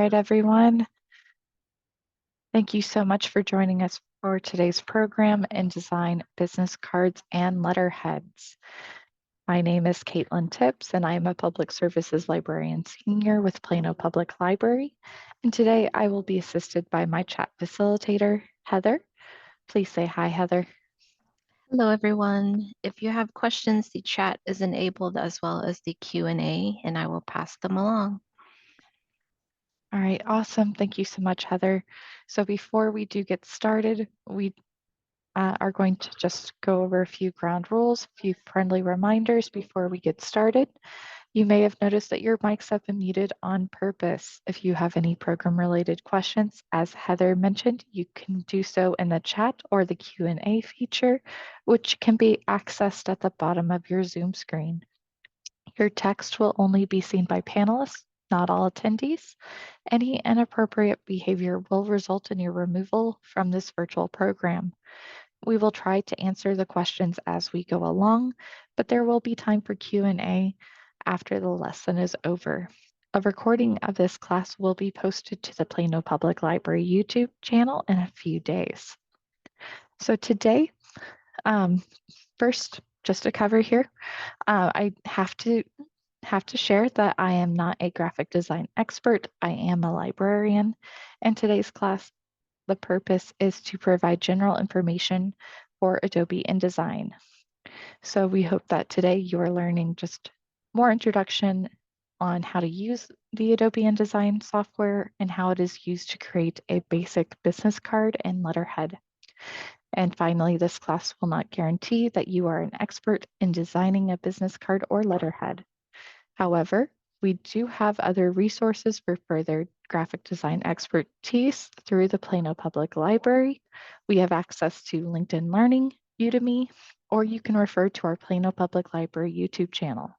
right, everyone. Thank you so much for joining us for today's program, InDesign Business Cards and Letterheads. My name is Caitlin Tips, and I am a Public Services Librarian Senior with Plano Public Library. And today I will be assisted by my chat facilitator, Heather. Please say hi, Heather. Hello, everyone. If you have questions, the chat is enabled as well as the Q&A, and I will pass them along. All right, awesome. Thank you so much, Heather. So before we do get started, we are going to just go over a few ground rules, a few friendly reminders before we get started. You may have noticed that your mics have been muted on purpose. If you have any program-related questions, as Heather mentioned, you can do so in the chat or the Q&A feature, which can be accessed at the bottom of your Zoom screen. Your text will only be seen by panelists, not all attendees. Any inappropriate behavior will result in your removal from this virtual program. We will try to answer the questions as we go along, but there will be time for Q&A after the lesson is over. A recording of this class will be posted to the Plano Public Library YouTube channel in a few days. So today, first, just to cover here, I have to share that I am not a graphic design expert. I am a librarian. In today's class, the purpose is to provide general information for Adobe InDesign. So we hope that today you are learning just more introduction on how to use the Adobe InDesign software and how it is used to create a basic business card and letterhead. And finally, this class will not guarantee that you are an expert in designing a business card or letterhead. However, we do have other resources for further graphic design expertise through the Plano Public Library. We have access to LinkedIn Learning, Udemy, or you can refer to our Plano Public Library YouTube channel.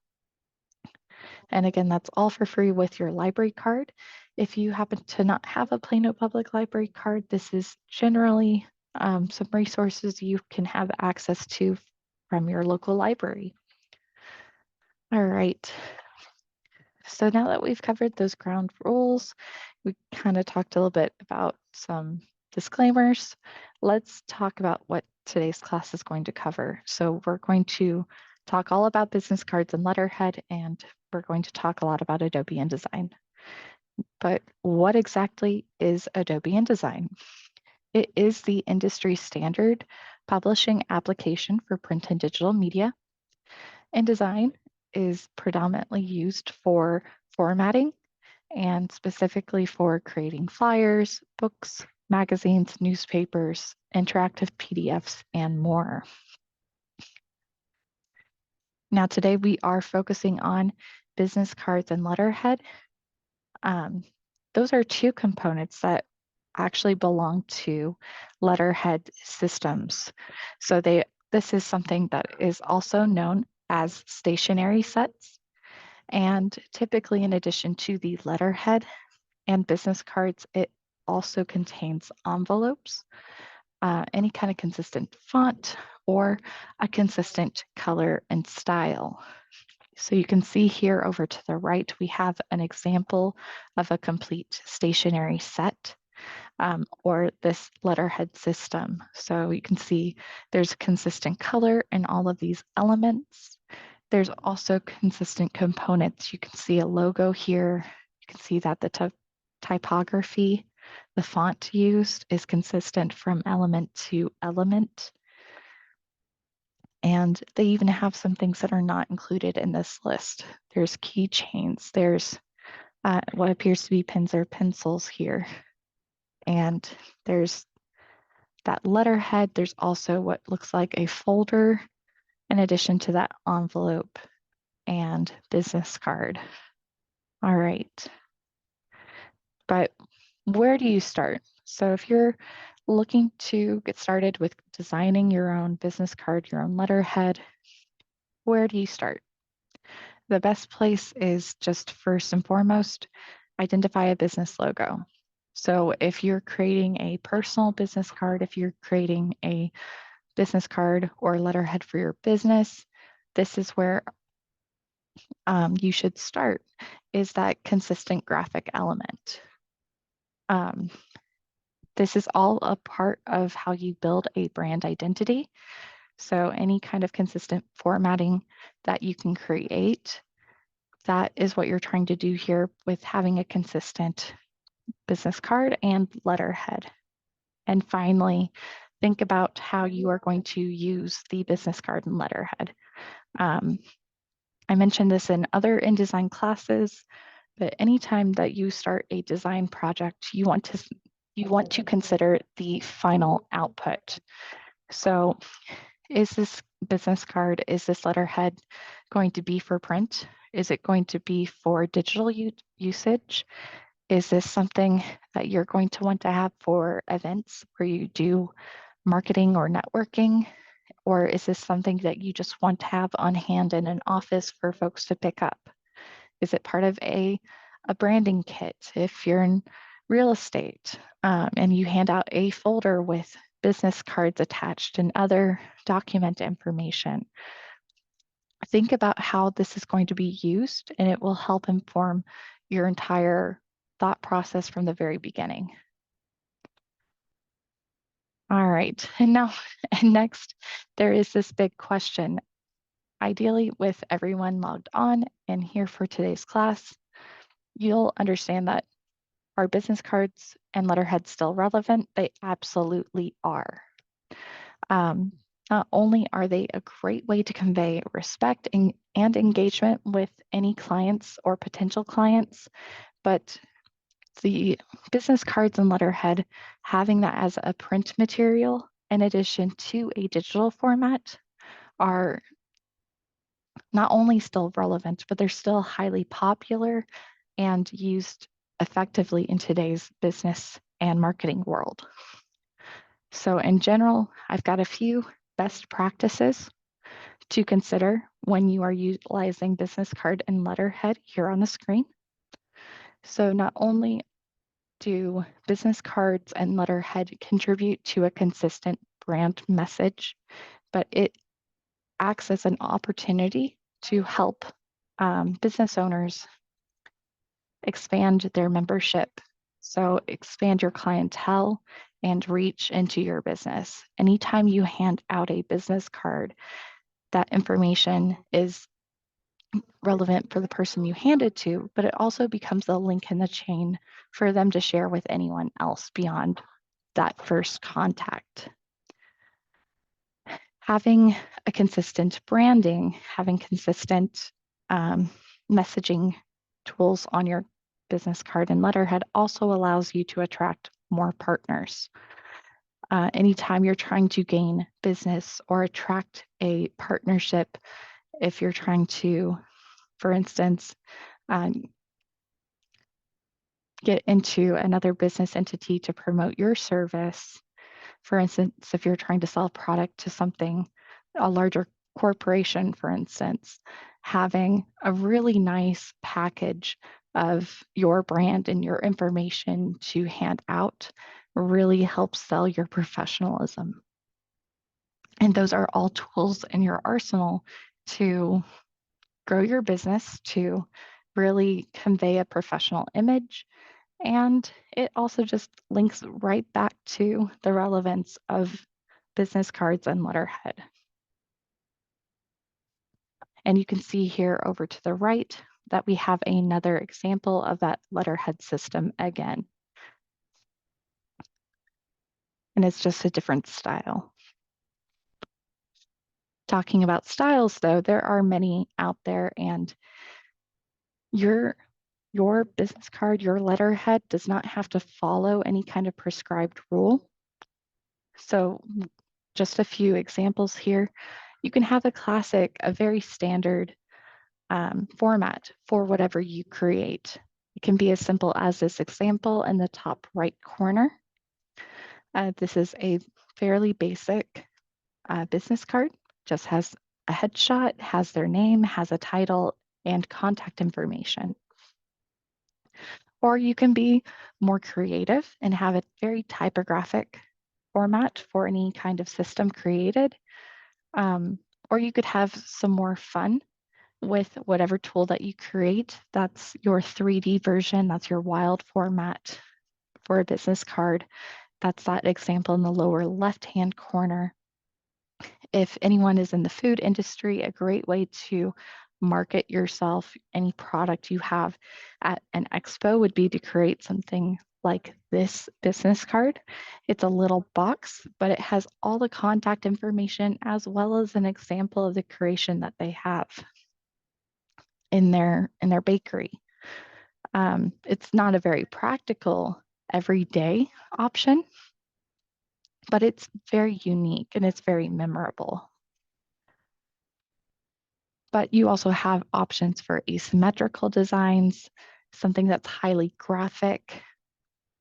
And again, that's all for free with your library card. If you happen to not have a Plano Public Library card, this is generally some resources you can have access to from your local library. All right. So now that we've covered those ground rules, we kind of talked a little bit about some disclaimers. Let's talk about what today's class is going to cover. So we're going to talk all about business cards and letterhead, and we're going to talk a lot about Adobe InDesign. But what exactly is Adobe InDesign? It is the industry standard publishing application for print and digital media. InDesign is predominantly used for formatting and specifically for creating flyers, books, magazines, newspapers, interactive PDFs, and more. Now today we are focusing on business cards and letterhead. Those are two components that actually belong to letterhead systems. So this is something that is also known as stationery sets. And typically, in addition to the letterhead and business cards, it also contains envelopes, any kind of consistent font, or a consistent color and style. So you can see here over to the right, we have an example of a complete stationery set. Or this letterhead system. So you can see there's consistent color in all of these elements. There's also consistent components. You can see a logo here. You can see that the typography, the font used is consistent from element to element. And they even have some things that are not included in this list. There's keychains. There's what appears to be pens or pencils here. And there's that letterhead. There's also what looks like a folder in addition to that envelope and business card. All right. But where do you start? So if you're looking to get started with designing your own business card, your own letterhead, where do you start? The best place is just first and foremost, identify a business logo. So if you're creating a personal business card, if you're creating a business card or letterhead for your business, this is where you should start, is that consistent graphic element. Um, this is all a part of how you build a brand identity. So any kind of consistent formatting that you can create, that is what you're trying to do here with having a consistent business card and letterhead. And finally, think about how you are going to use the business card and letterhead. Um, I mentioned this in other InDesign classes, but anytime that you start a design project, you want to consider the final output. So is this business card, is this letterhead going to be for print? Is it going to be for digital usage? Is this something that you're going to want to have for events where you do marketing or networking? Or is this something that you just want to have on hand in an office for folks to pick up? Is it part of a branding kit if you're in real estate and you hand out a folder with business cards attached and other document information? Think about how this is going to be used, and it will help inform your entire thought process from the very beginning. All right, and now, and next, there is this big question. Ideally, with everyone logged on and here for today's class, you'll understand that are business cards and letterheads still relevant? They absolutely are. Um, Not only are they a great way to convey respect and engagement with any clients or potential clients, but the business cards and letterhead, having that as a print material in addition to a digital format, are not only still relevant, but they're still highly popular and used effectively in today's business and marketing world. So, in general, I've got a few best practices to consider when you are utilizing business card and letterhead here on the screen. So, not only do business cards and letterhead contribute to a consistent brand message, but it acts as an opportunity to help business owners expand their membership. So, expand your clientele and reach into your business. Anytime you hand out a business card, that information is relevant for the person you hand it to, but it also becomes a link in the chain for them to share with anyone else beyond that first contact. Having a consistent branding, having consistent messaging tools on your business card and letterhead also allows you to attract more partners. Anytime you're trying to gain business or attract a partnership, if you're trying to, for instance, um, get into another business entity to promote your service. For instance, if you're trying to sell a product to something, a larger corporation, for instance, having a really nice package of your brand and your information to hand out really helps sell your professionalism. And those are all tools in your arsenal to grow your business, to really convey a professional image. And it also just links right back to the relevance of business cards and letterhead. And you can see here over to the right that we have another example of that letterhead system again. And it's just a different style. Talking about styles though, there are many out there, and your business card, your letterhead does not have to follow any kind of prescribed rule. So just a few examples here. You can have a classic, a very standard format for whatever you create. It can be as simple as this example in the top right corner. This is a fairly basic business card, just has a headshot, has their name, has a title, and contact information. Or you can be more creative and have a very typographic format for any kind of system created. Or you could have some more fun with whatever tool that you create. That's your 3D version, that's your wild format for a business card. That's that example in the lower left-hand corner. If anyone is in the food industry, a great way to market yourself, any product you have at an expo would be to create something like this business card. It's a little box, but it has all the contact information as well as an example of the creation that they have in their bakery. It's not a very practical everyday option, but it's very unique and it's very memorable. But you also have options for asymmetrical designs, something that's highly graphic,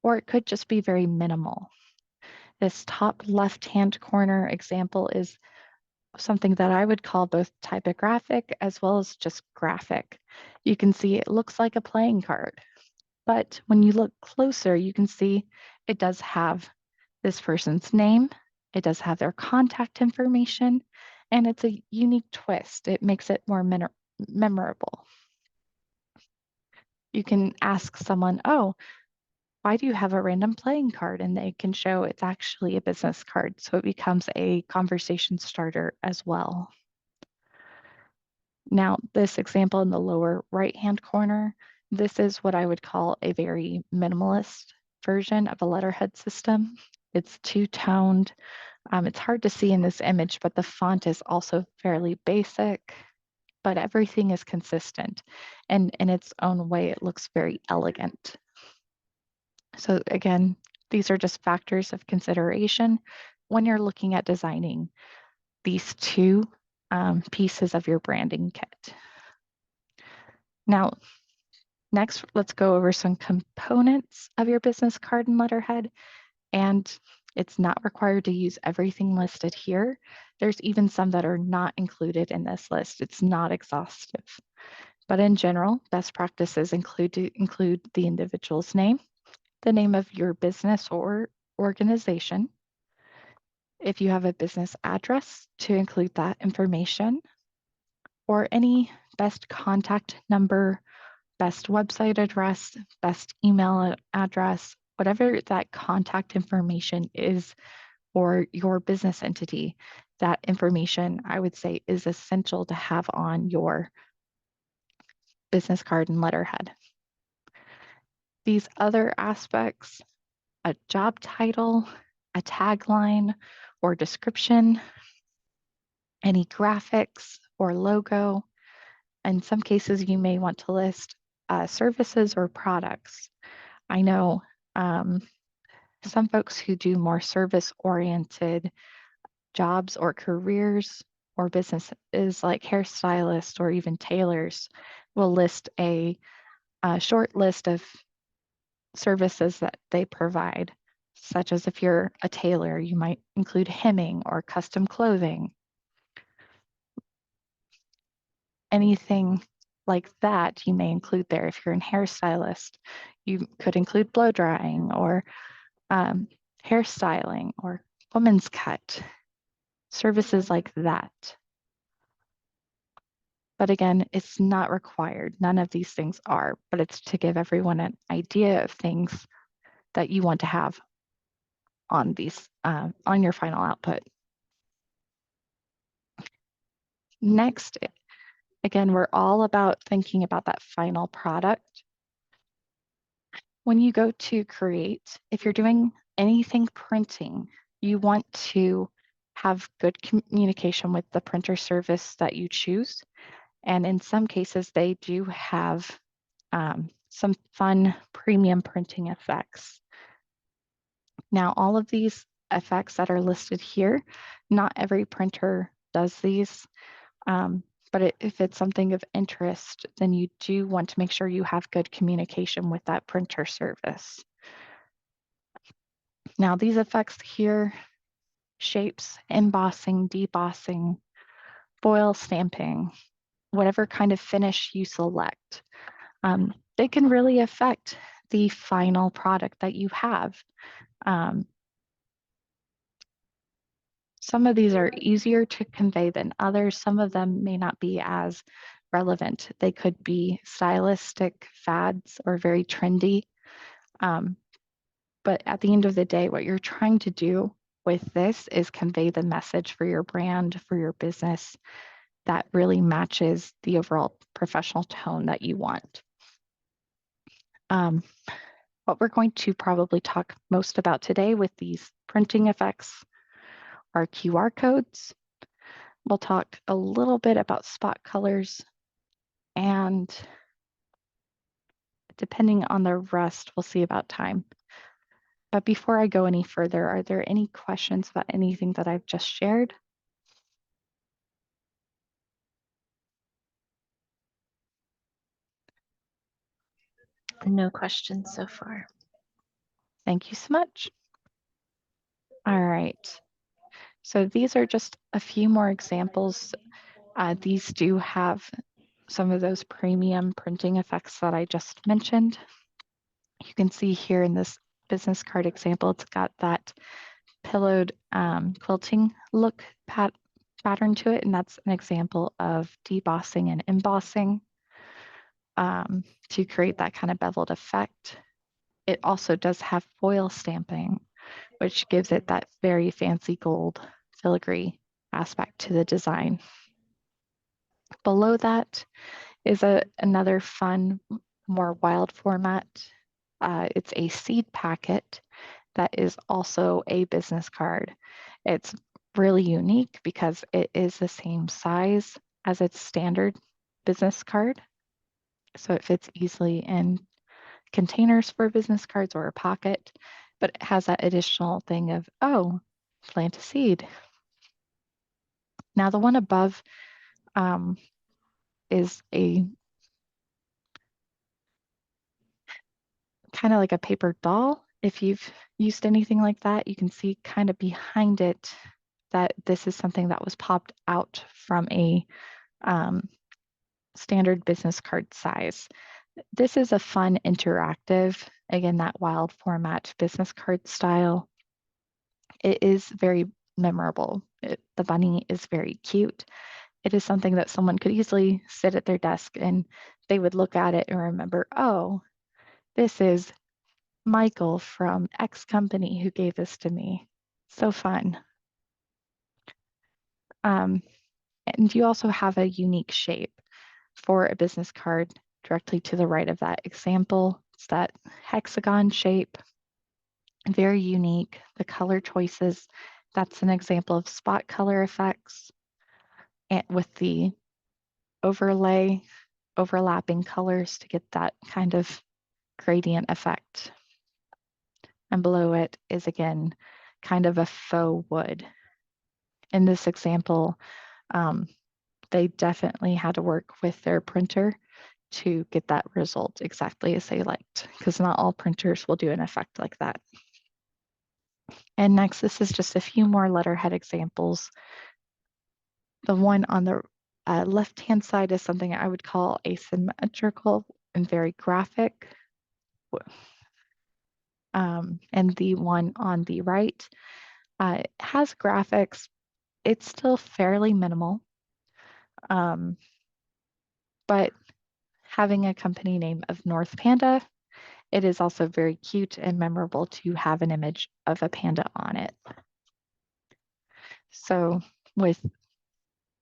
or it could just be very minimal. This top left-hand corner example is something that I would call both typographic as well as just graphic. You can see it looks like a playing card, but when you look closer, you can see it does have this person's name, it does have their contact information, and it's a unique twist. It makes it more memorable. You can ask someone, oh, why do you have a random playing card? And they can show it's actually a business card. So it becomes a conversation starter as well. Now, this example in the lower right-hand corner, this is what I would call a very minimalist version of a letterhead system. It's two-toned. It's hard to see in this image, but the font is also fairly basic, but everything is consistent. And in its own way, it looks very elegant. So again, these are just factors of consideration when you're looking at designing these two pieces of your branding kit. Now, next, let's go over some components of your business card and letterhead. And it's not required to use everything listed here. There's even some that are not included in this list. It's not exhaustive. But in general, best practices include the individual's name, the name of your business or organization. If you have a business address, to include that information, or any best contact number, best website address, best email address, whatever that contact information is for your business entity, that information I would say is essential to have on your business card and letterhead. These other aspects, a job title, a tagline or description, any graphics or logo. In some cases, you may want to list services or products. I know some folks who do more service-oriented jobs or careers or businesses like hairstylists or even tailors will list a short list of services that they provide, such as if you're a tailor, you might include hemming or custom clothing. Anything like that you may include there. If you're a hairstylist, you could include blow drying or hairstyling or women's cut, services like that. But again, it's not required. None of these things are, but it's to give everyone an idea of things that you want to have on these on your final output. Next, again, we're all about thinking about that final product. When you go to create, if you're doing anything printing, you want to have good communication with the printer service that you choose. And in some cases, they do have some fun premium printing effects. Now, all of these effects that are listed here, not every printer does these. But if it's something of interest, then you do want to make sure you have good communication with that printer service. Now, these effects here, shapes, embossing, debossing, foil stamping, whatever kind of finish you select, they can really affect the final product that you have. Some of these are easier to convey than others. Some of them may not be as relevant. They could be stylistic fads or very trendy. But at the end of the day, what you're trying to do with this is convey the message for your brand, for your business that really matches the overall professional tone that you want. Um, what we're going to probably talk most about today with these printing effects are QR codes. We'll talk a little bit about spot colors, and depending on the rest, we'll see about time. But before I go any further, are there any questions about anything that I've just shared? No questions so far. Thank you so much. All right. So these are just a few more examples. These do have some of those premium printing effects that I just mentioned. You can see here in this business card example, it's got that pillowed quilting look pattern to it, and that's an example of debossing and embossing to create that kind of beveled effect. It also does have foil stamping, which gives it that very fancy gold filigree aspect to the design. Below that is another fun, more wild format. It's a seed packet that is also a business card. It's really unique because it is the same size as its standard business card. So it fits easily in containers for business cards or a pocket, but it has that additional thing of, oh, plant a seed. Now, the one above is a kind of like a paper doll. If you've used anything like that, you can see kind of behind it that this is something that was popped out from a um, standard business card size. This is a fun interactive, again, that wild format business card style. It is very memorable. The bunny is very cute. It is something that someone could easily sit at their desk and they would look at it and remember, oh, this is Michael from X company who gave this to me. So fun. Um, and you also have a unique shape for a business card directly to the right of that example. It's that hexagon shape, very unique. The color choices, that's an example of spot color effects and with the overlay, overlapping colors to get that kind of gradient effect. And below it is again kind of a faux wood. In this example, um, they definitely had to work with their printer to get that result exactly as they liked, because not all printers will do an effect like that. And next, this is just a few more letterhead examples. The one on the left-hand side is something I would call asymmetrical and very graphic. And the one on the right has graphics. It's still fairly minimal, um, but having a company name of North Panda, it is also very cute and memorable to have an image of a panda on it. So with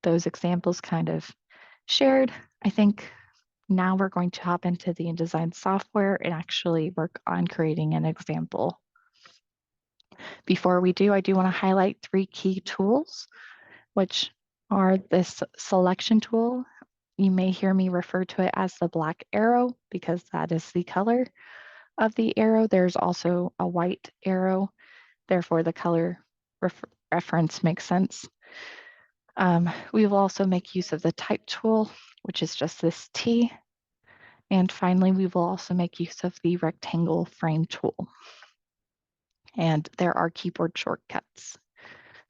those examples kind of shared, I think now we're going to hop into the InDesign software and actually work on creating an example. Before we do, I do want to highlight three key tools, which are this selection tool. You may hear me refer to it as the black arrow because that is the color of the arrow. There's also a white arrow, therefore the color reference makes sense. We will also make use of the type tool, which is just this T. And finally, we will also make use of the rectangle frame tool. And there are keyboard shortcuts.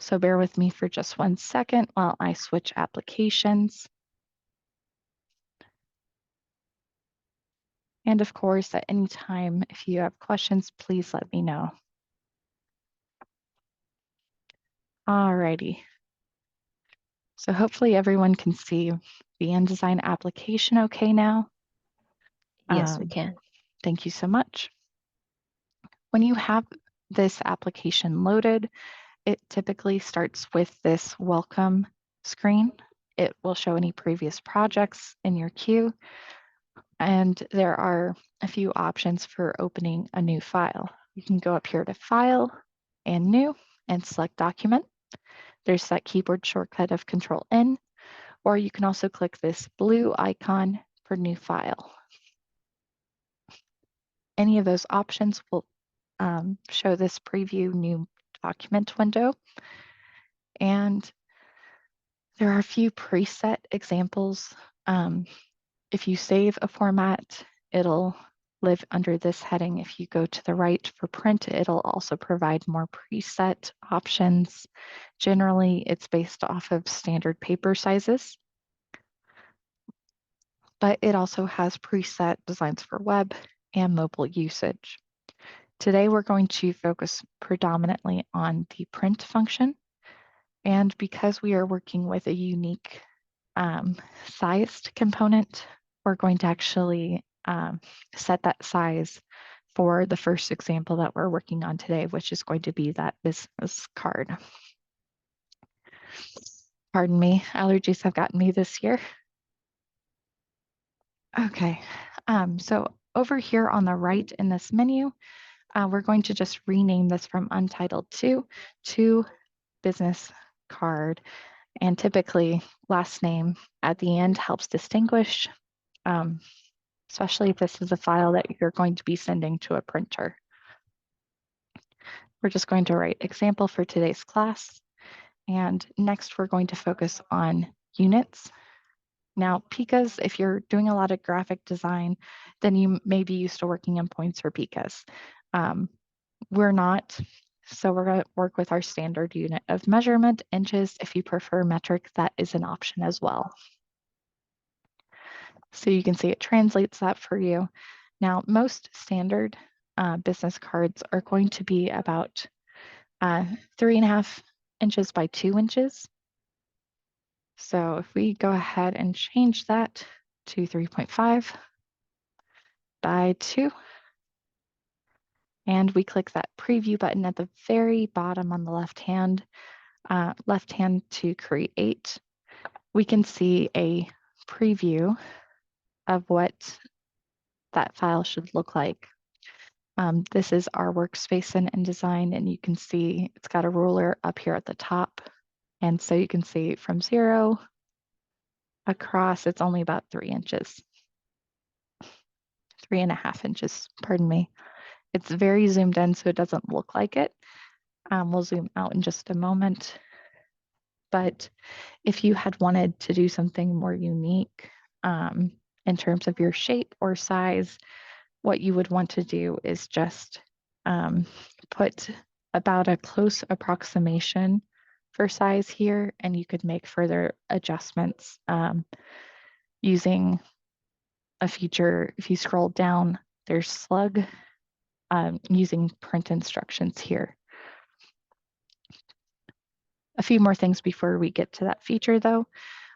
So bear with me for just 1 second while I switch applications. And of course, at any time, if you have questions, please let me know. Alrighty. So hopefully everyone can see the InDesign application okay now. Yes, we can. Thank you so much. When you have this application loaded, it typically starts with this welcome screen. It will show any previous projects in your queue, and there are a few options for opening a new file. You can go up here to File and New and select Document. There's that keyboard shortcut of Control N, or you can also click this blue icon for New File. Any of those options will show this preview new document window. And there are a few preset examples. If you save a format, it'll live under this heading. If you go to the right for print, it'll also provide more preset options. Generally, it's based off of standard paper sizes, but it also has preset designs for web and mobile usage. Today, we're going to focus predominantly on the print function. And because we are working with a unique sized component, we're going to actually set that size for the first example that we're working on today, which is going to be that business card. Pardon me, allergies have gotten me this year. Okay, so over here on the right in this menu, we're going to just rename this from Untitled 2 to Business Card. And typically, last name at the end helps distinguish, especially if this is a file that you're going to be sending to a printer. We're just going to write example for today's class. And next, we're going to focus on units. Now, picas, if you're doing a lot of graphic design, then you may be used to working in points or picas. We're not, so we're going to work with our standard unit of measurement, inches. If you prefer metric, that is an option as well. So you can see it translates that for you. Now, most standard business cards are going to be about 3.5 inches by 2 inches. So if we go ahead and change that to 3.5 by 2, and we click that preview button at the very bottom on the left hand to create, we can see a preview of what that file should look like. This is our workspace in InDesign, and you can see it's got a ruler up here at the top. And so you can see from 0 across, it's only about 3 inches, 3.5 inches, pardon me. It's very zoomed in, so it doesn't look like it. We'll zoom out in just a moment. But if you had wanted to do something more unique in terms of your shape or size, what you would want to do is just put about a close approximation for size here, and you could make further adjustments using a feature. If you scroll down, there's slug using print instructions here. A few more things before we get to that feature though.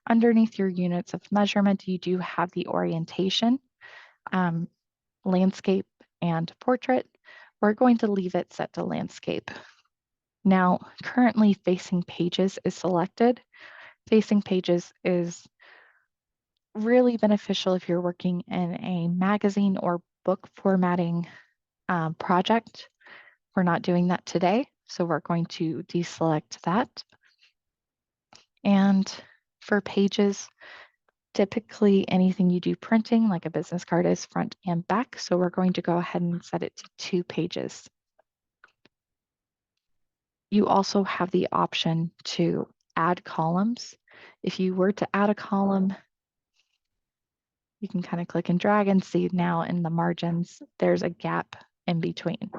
Underneath your units of measurement, you do have the orientation, landscape, and portrait. We're going to leave it set to landscape. Now, currently facing pages is selected. Facing pages is really beneficial if you're working in a magazine or book formatting project. We're not doing that today, so we're going to deselect that. And for pages, typically anything you do printing, like a business card, is front and back. So we're going to go ahead and set it to 2 pages. You also have the option to add columns. If you were to add a column, you can kind of click and drag and see now in the margins, there's a gap in between.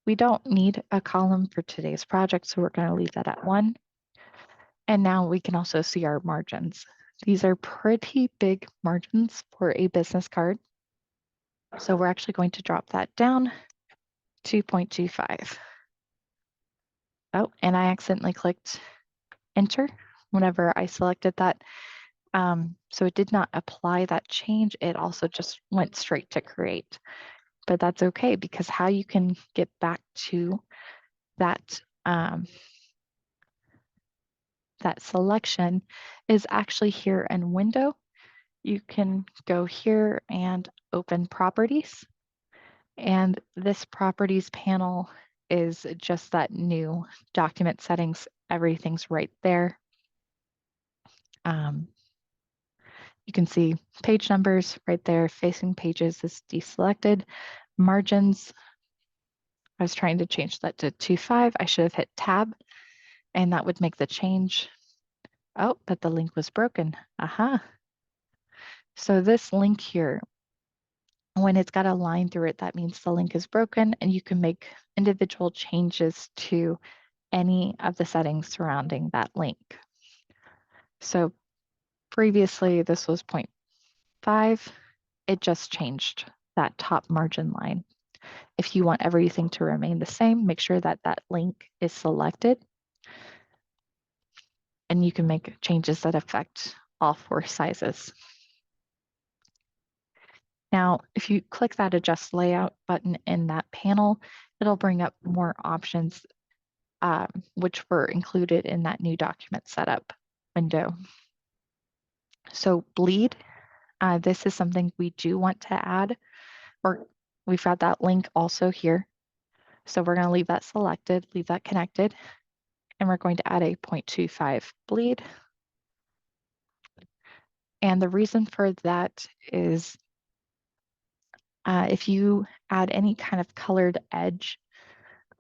We don't need a column for today's project, so we're going to leave that at 1. And now we can also see our margins. These are pretty big margins for a business card. So we're actually going to drop that down to 0.25. Oh, and I accidentally clicked enter whenever I selected that. So it did not apply that change. It also just went straight to create. but that's okay because how you can get back to that that selection is actually here in Window. You can go here and open Properties. And this Properties panel is just that new document settings. Everything's right there. Um, you can see page numbers right there. Facing pages is deselected. Margins, I was trying to change that to 2.5. I should have hit Tab, and that would make the change. Oh, but the link was broken. Aha. So this link here, when it's got a line through it, that means the link is broken, and you can make individual changes to any of the settings surrounding that link. So previously this was 0.5. It just changed that top margin line. If you want everything to remain the same, make sure that that link is selected, and you can make changes that affect all 4 sizes. Now, if you click that Adjust Layout button in that panel, it'll bring up more options, which were included in that new document setup window. So bleed, this is something we do want to add, or we've got that link also here. So we're going to leave that selected, leave that connected, and we're going to add a 0.25 bleed. And the reason for that is if you add any kind of colored edge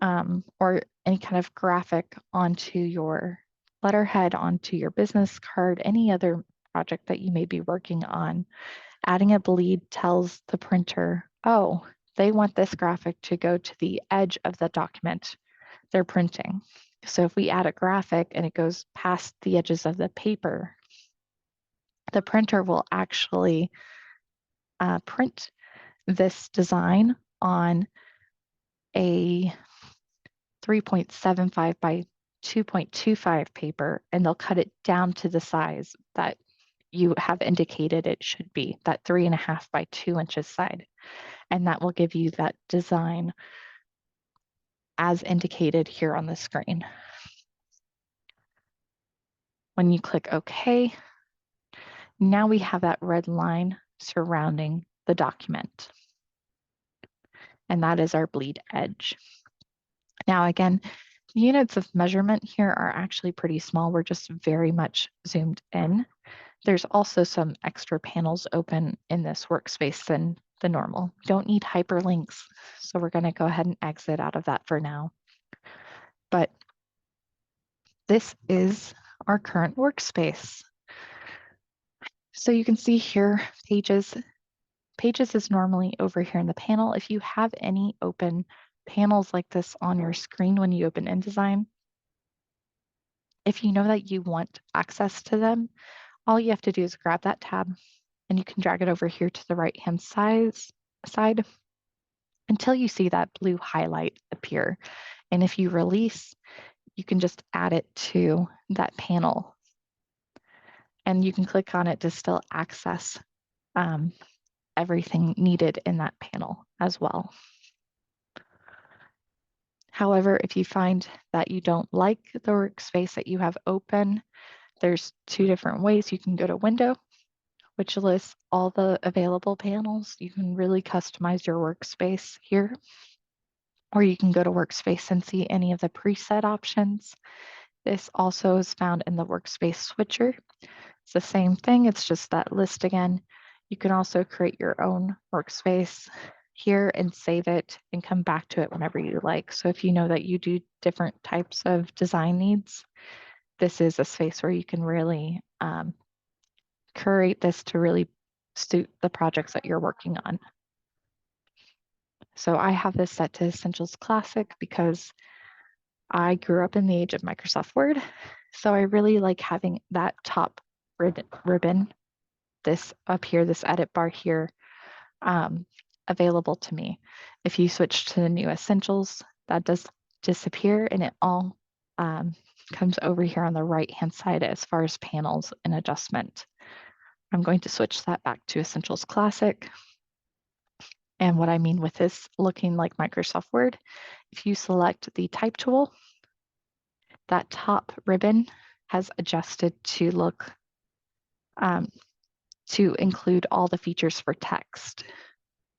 or any kind of graphic onto your letterhead, onto your business card, any other project that you may be working on, adding a bleed tells the printer, oh, they want this graphic to go to the edge of the document they're printing. So if we add a graphic and it goes past the edges of the paper, the printer will actually print this design on a 3.75 by 2.25 paper, and they'll cut it down to the size that you have indicated it should be, that 3.5 by 2 inches side. And that will give you that design as indicated here on the screen. When you click OK, now we have that red line surrounding the document. And that is our bleed edge. Now, again, units of measurement here are actually pretty small. We're just very much zoomed in. There's also some extra panels open in this workspace than the normal. Don't need hyperlinks, so we're going to go ahead and exit out of that for now. But this is our current workspace. So you can see here, pages. Pages is normally over here in the panel. If you have any open panels like this on your screen when you open InDesign, if you know that you want access to them, all you have to do is grab that tab and you can drag it over here to the right-hand side until you see that blue highlight appear. And if you release, you can just add it to that panel. And you can click on it to still access everything needed in that panel as well. However, if you find that you don't like the workspace that you have open, there's 2 different ways. You can go to Window, which lists all the available panels. You can really customize your workspace here. Or you can go to Workspace and see any of the preset options. This also is found in the Workspace Switcher. It's the same thing, it's just that list again. You can also create your own workspace here and save it and come back to it whenever you like. So if you know that you do different types of design needs, this is a space where you can really curate this to really suit the projects that you're working on. So I have this set to Essentials Classic because I grew up in the age of Microsoft Word. So I really like having that top ribbon, this up here, this edit bar here, available to me. If you switch to the new Essentials, that does disappear and it all comes over here on the right-hand side as far as panels and adjustment. I'm going to switch that back to Essentials Classic. And what I mean with this looking like Microsoft Word, if you select the type tool, that top ribbon has adjusted to look um, to include all the features for text.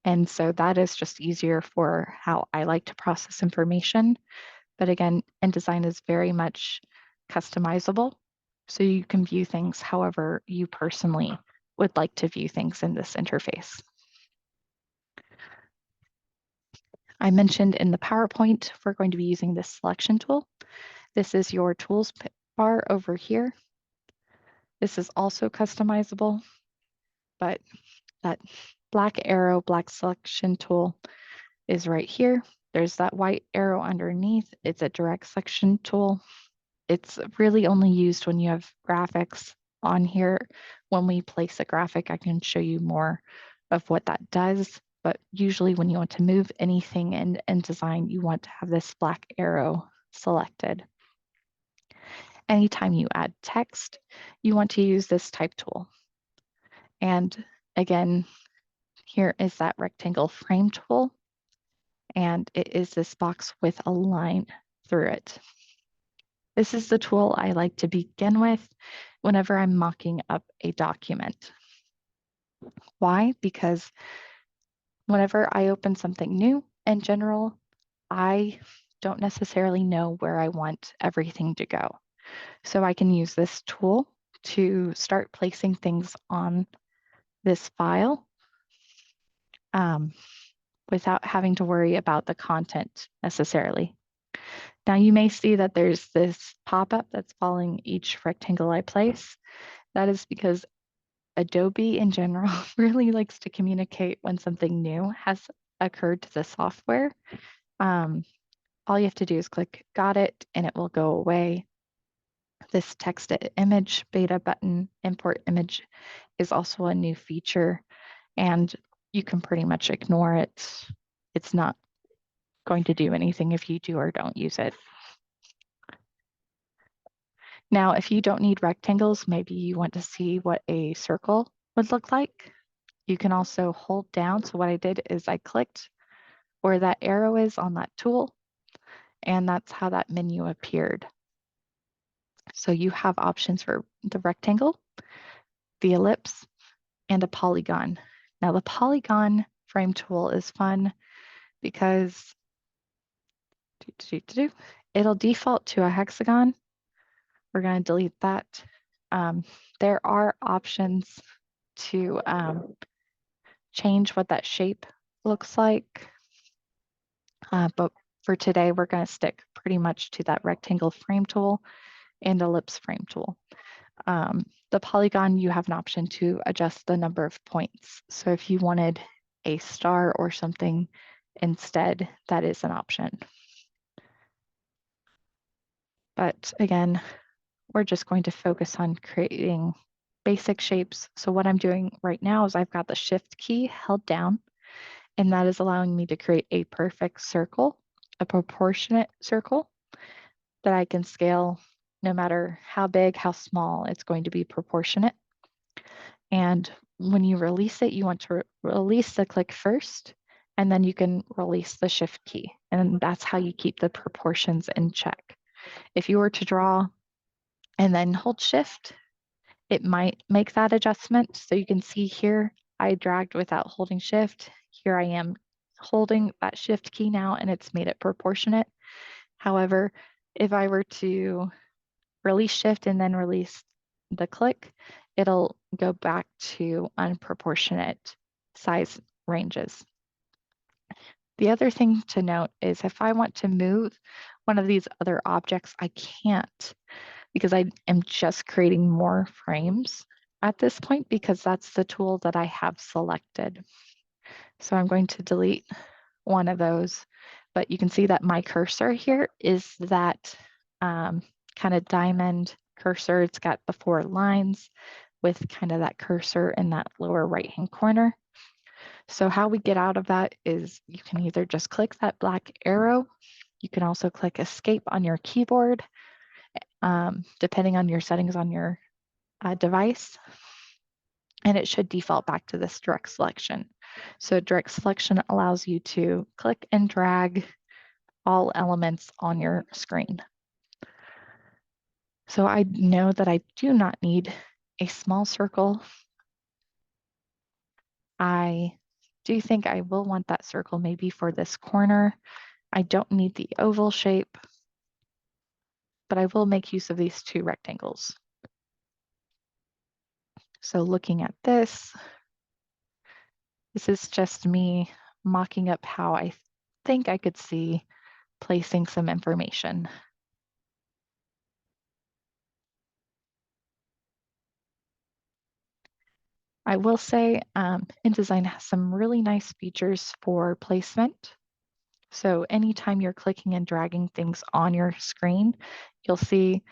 And so that is just easier for how I like to process information. But again, InDesign is very much customizable. So you can view things however you personally would like to view things in this interface. I mentioned in the PowerPoint, we're going to be using this selection tool. This is your tools bar over here. This is also customizable, but that black arrow, black selection tool is right here. There's that white arrow underneath. It's a direct selection tool. It's really only used when you have graphics on here. When we place a graphic, I can show you more of what that does. But usually when you want to move anything in InDesign, you want to have this black arrow selected. Anytime you add text, you want to use this type tool. And again, here is that rectangle frame tool. And it is this box with a line through it. This is the tool I like to begin with whenever I'm mocking up a document. Why? Because whenever I open something new, in general, I don't necessarily know where I want everything to go. So I can use this tool to start placing things on this file um, without having to worry about the content necessarily. Now you may see that there's this pop-up that's following each rectangle I place. That is because Adobe in general really likes to communicate when something new has occurred to the software. Um, all you have to do is click got it and it will go away. This text to image beta button, import image, is also a new feature and you can pretty much ignore it. It's not going to do anything if you do or don't use it. Now, if you don't need rectangles, maybe you want to see what a circle would look like. You can also hold down. So what I did is I clicked where that arrow is on that tool, and that's how that menu appeared. So you have options for the rectangle, the ellipse, and a polygon. Now the polygon frame tool is fun because it'll default to a hexagon. We're going to delete that. Um, there are options to change what that shape looks like. But for today, we're going to stick pretty much to that rectangle frame tool and ellipse frame tool. The polygon, you have an option to adjust the number of points. So if you wanted a star or something instead, that is an option. But again, we're just going to focus on creating basic shapes. So what I'm doing right now is I've got the shift key held down, and that is allowing me to create a perfect circle, a proportionate circle that I can scale no matter how big, how small, it's going to be proportionate. And when you release it, you want to release the click first, and then you can release the shift key. And that's how you keep the proportions in check. If you were to draw and then hold shift, it might make that adjustment. So you can see here, I dragged without holding shift. Here I am holding that shift key now, and it's made it proportionate. However, if I were to release shift and then release the click, it'll go back to unproportionate size ranges. The other thing to note is if I want to move one of these other objects, I can't because I am just creating more frames at this point because that's the tool that I have selected. So I'm going to delete one of those, but you can see that my cursor here is that kind of diamond cursor. It's got the 4 lines with kind of that cursor in that lower right-hand corner. So how we get out of that is you can either just click that black arrow. You can also click escape on your keyboard, depending on your settings on your device. And it should default back to this direct selection. So direct selection allows you to click and drag all elements on your screen. So I know that I do not need a small circle. I do think I will want that circle maybe for this corner. I don't need the oval shape, but I will make use of these two rectangles. So looking at this is just me mocking up how I think I could see placing some information. I will say InDesign has some really nice features for placement. So anytime you're clicking and dragging things on your screen, you'll see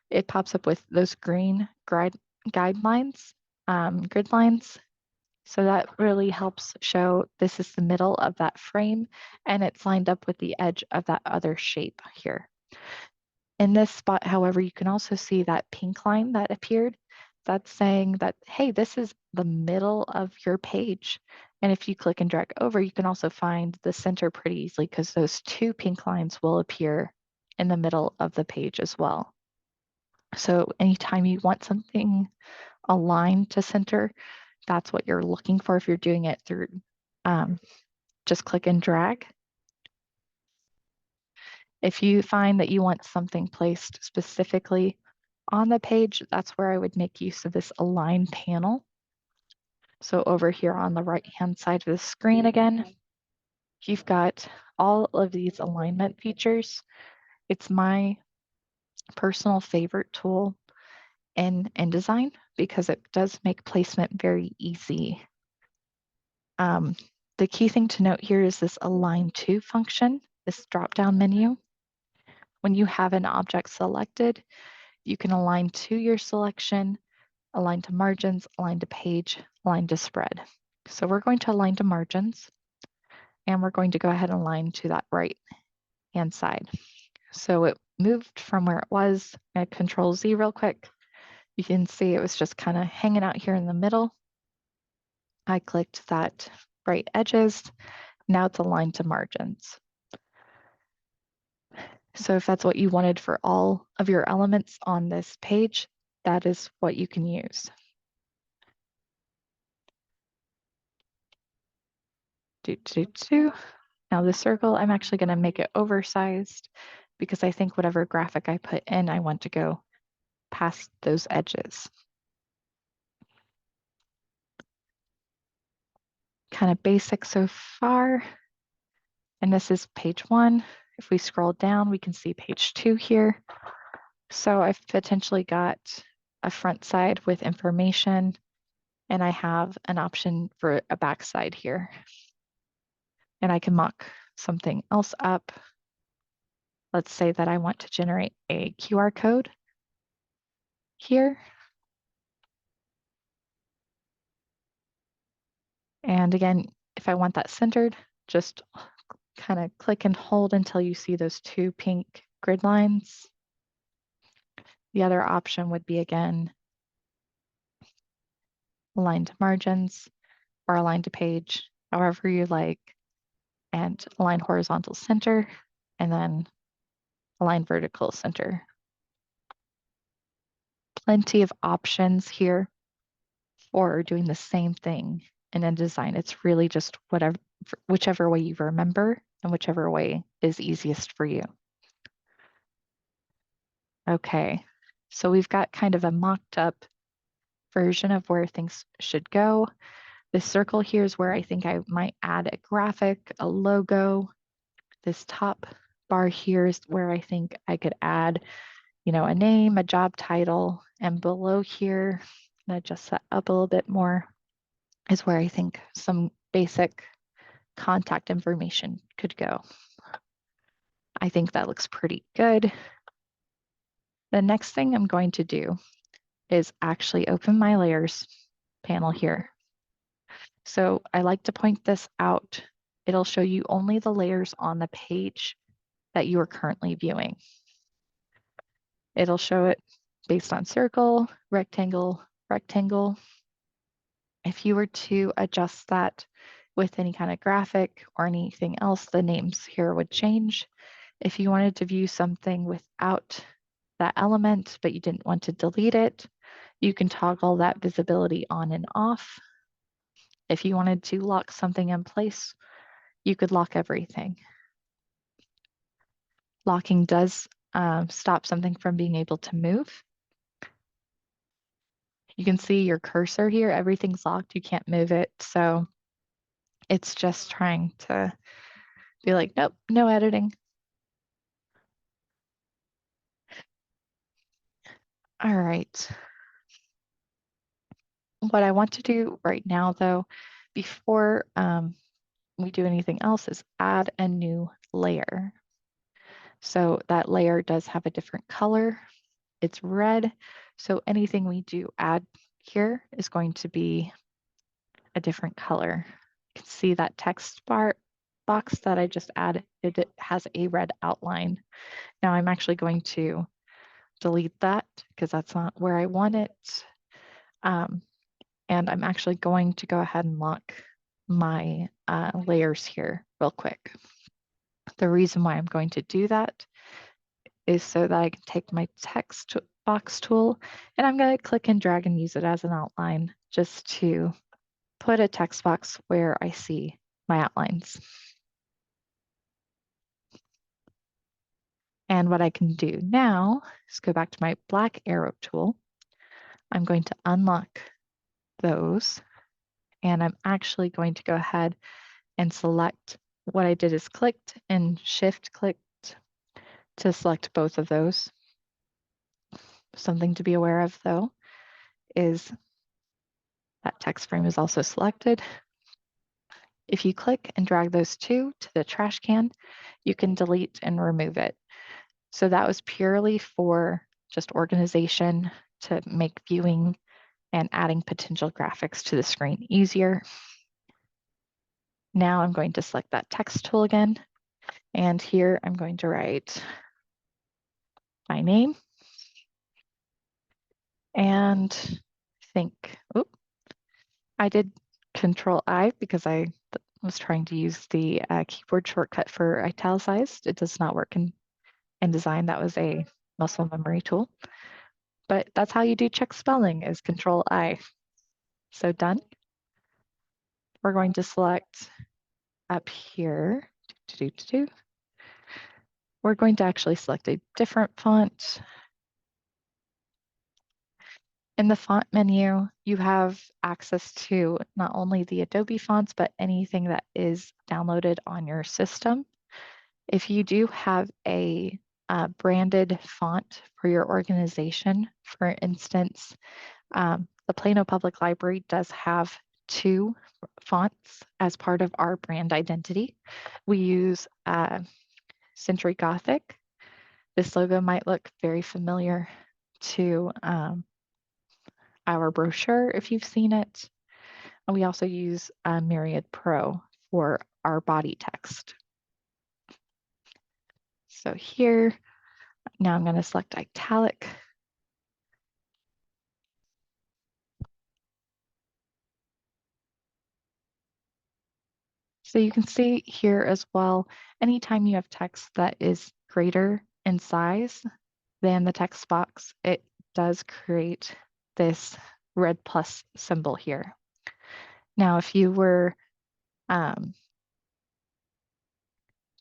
it pops up with those green guidelines, grid lines. So that really helps show this is the middle of that frame and it's lined up with the edge of that other shape here. In this spot, however, you can also see that pink line that appeared. That's saying that, hey, this is the middle of your page. And if you click and drag over, you can also find the center pretty easily because those two pink lines will appear in the middle of the page as well. So anytime you want something aligned to center, that's what you're looking for if you're doing it through just click and drag. If you find that you want something placed specifically on the page, that's where I would make use of this align panel. So over here on the right-hand side of the screen again, you've got all of these alignment features. It's my personal favorite tool in InDesign because it does make placement very easy. Um, the key thing to note here is this align to function, this drop-down menu. When you have an object selected, you can align to your selection, align to margins, align to page, align to spread. So we're going to align to margins and we're going to go ahead and align to that right hand side. So it moved from where it was at Control Z real quick. You can see it was just kind of hanging out here in the middle. I clicked that right edges. Now it's aligned to margins. So if that's what you wanted for all of your elements on this page, that is what you can use. Now the circle, I'm actually going to make it oversized because I think whatever graphic I put in, I want to go past those edges. Kind of basic so far. And this is page 1. If we scroll down, we can see page 2 here. So I've potentially got a front side with information, and I have an option for a back side here. And I can mock something else up. Let's say that I want to generate a QR code here. And again, if I want that centered, just kind of click and hold until you see those two pink grid lines. The other option would be, again, align to margins or align to page, however you like, and align horizontal center, and then align vertical center. Plenty of options here for doing the same thing in InDesign. It's really just whichever way you remember and whichever way is easiest for you. Okay, so we've got kind of a mocked up version of where things should go. This circle here is where I think I might add a graphic, a logo. This top bar here is where I think I could add, a name, a job title, and below here, and adjust that up a little bit more, is where I think some basic contact information could go. I think that looks pretty good. The next thing I'm going to do is actually open my layers panel here. So I like to point this out. It'll show you only the layers on the page that you are currently viewing. It'll show it based on circle, rectangle, rectangle. If you were to adjust that, with any kind of graphic or anything else, the names here would change. If you wanted to view something without that element, but you didn't want to delete it, you can toggle that visibility on and off. If you wanted to lock something in place, you could lock everything. Locking does stop something from being able to move. You can see your cursor here, everything's locked, you can't move it. So it's just trying to be like, nope, no editing. All right. What I want to do right now, though, before we do anything else, is add a new layer. So that layer does have a different color. It's red. So anything we do add here is going to be a different color. You can see that text bar box that I just added, it has a red outline. Now I'm actually going to delete that because that's not where I want it. Um, and I'm actually going to go ahead and lock my layers here real quick. The reason why I'm going to do that is so that I can take my text box tool and I'm going to click and drag and use it as an outline just to put a text box where I see my outlines. And what I can do now is go back to my black arrow tool. I'm going to unlock those and I'm actually going to go ahead and select what I did is clicked and shift clicked to select both of those. Something to be aware of though is that text frame is also selected. If you click and drag those two to the trash can, you can delete and remove it. So that was purely for just organization to make viewing and adding potential graphics to the screen easier. Now I'm going to select that text tool again. And here I'm going to write my name and think, oh, I did Control I because I was trying to use the keyboard shortcut for italicized. It does not work in InDesign. That was a muscle memory tool. But that's how you do check spelling is Control I. So done. We're going to select up here. We're going to actually select a different font. In the font menu, you have access to not only the Adobe fonts, but anything that is downloaded on your system. If you do have a branded font for your organization, for instance, the Plano Public Library does have two fonts as part of our brand identity. We use Century Gothic. This logo might look very familiar to our brochure if you've seen it. And we also use Myriad Pro for our body text. So here, now I'm going to select italic. So you can see here as well, anytime you have text that is greater in size than the text box, it does create this red plus symbol here. Now, if you were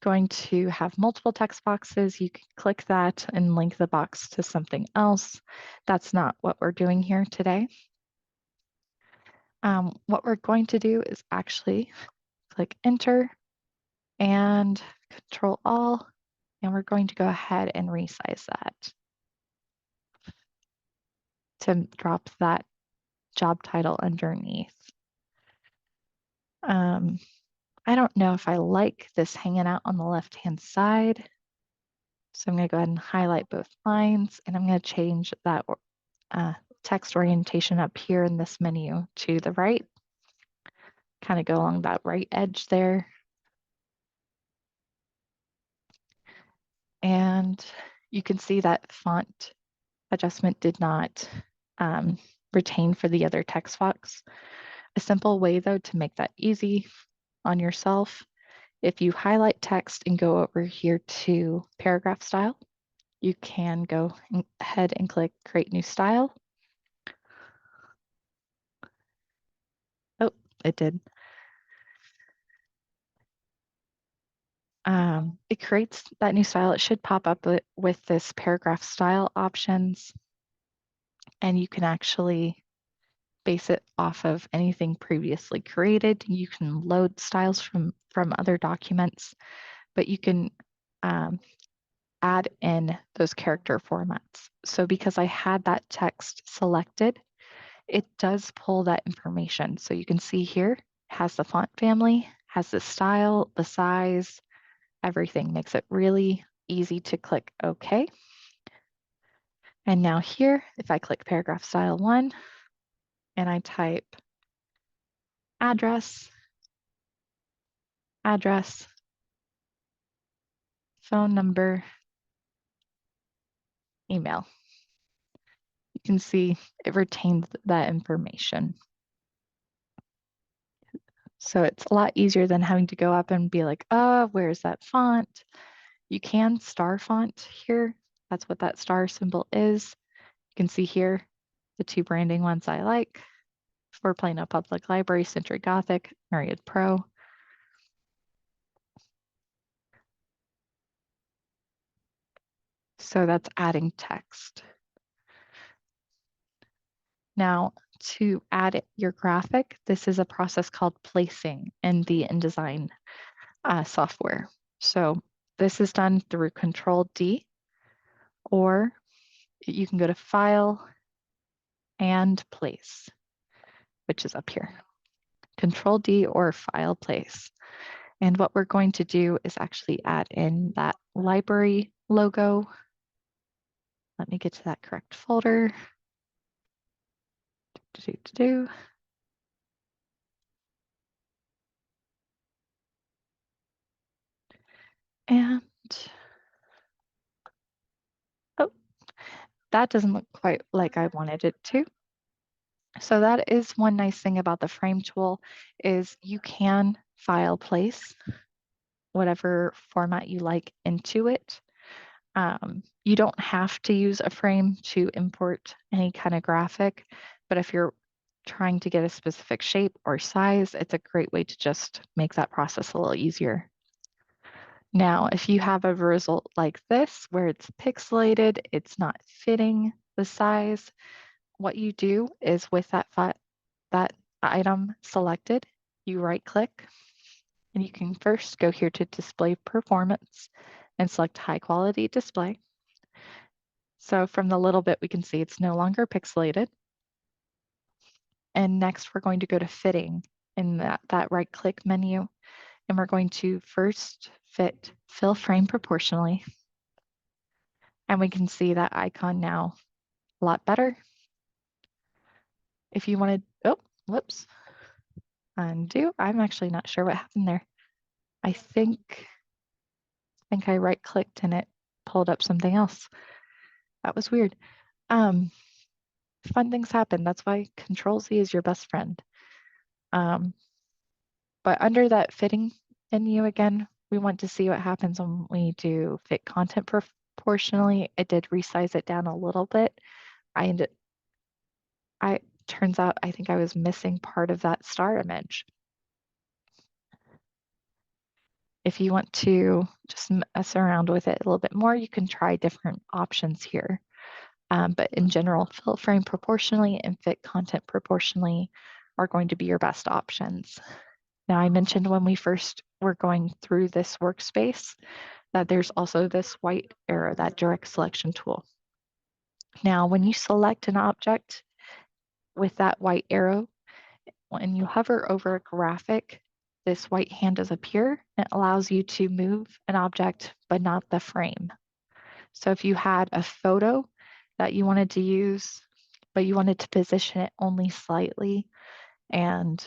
going to have multiple text boxes, you can click that and link the box to something else. That's not what we're doing here today. What we're going to do is actually click enter and control all, and we're going to go ahead and resize that to drop that job title underneath. I don't know if I like this hanging out on the left-hand side. So I'm going to go ahead and highlight both lines, and I'm going to change that text orientation up here in this menu to the right. Kind of go along that right edge there. And you can see that font adjustment did not retain for the other text box. A simple way though to make that easy on yourself. If you highlight text and go over here to paragraph style, you can go ahead and click create new style. Oh, it did. It creates that new style. It should pop up with this paragraph style options, and you can actually base it off of anything previously created. You can load styles from other documents, but you can um, add in those character formats. So because I had that text selected, it does pull that information. So you can see here, has the font family, has the style, the size, everything. Makes it really easy to click OK. And now here, if I click paragraph style 1 and I type address, address, phone number, email, you can see it retains that information. So it's a lot easier than having to go up and be like, oh, where's that font? You can star font here. That's what that star symbol is. You can see here the two branding ones I like for Plano Public Library, Century Gothic, Myriad Pro. So that's adding text. Now, to add your graphic, this is a process called placing in the InDesign software. So this is done through Control D, or you can go to File and Place, which is up here. Control D or File Place. And what we're going to do is actually add in that library logo. Let me get to that correct folder. And oh, that doesn't look quite like I wanted it to. So that is one nice thing about the frame tool is you can file place whatever format you like into it. You don't have to use a frame to import any kind of graphic, but if you're trying to get a specific shape or size, it's a great way to just make that process a little easier. Now, if you have a result like this, where it's pixelated, it's not fitting the size, what you do is with that item selected, you right click and you can first go here to display performance and select high quality display. So from the little bit we can see it's no longer pixelated. And next we're going to go to fitting in that right click menu. And we're going to first fill frame proportionally. And we can see that icon now a lot better. If you wanted, oh, whoops, undo. I'm actually not sure what happened there. I think I right clicked and it pulled up something else. That was weird. Um, Fun things happen. That's why Control Z is your best friend. Um, but under that fitting menu again, we want to see what happens when we do fit content proportionally. I did resize it down a little bit. I turns out I think I was missing part of that star image. If you want to just mess around with it a little bit more, you can try different options here. But in general, fill frame proportionally and fit content proportionally are going to be your best options. Now, I mentioned when we first were going through this workspace that there's also this white arrow, that direct selection tool. Now, when you select an object with that white arrow, when you hover over a graphic, this white hand does appear. It allows you to move an object, but not the frame. So if you had a photo that you wanted to use, but you wanted to position it only slightly and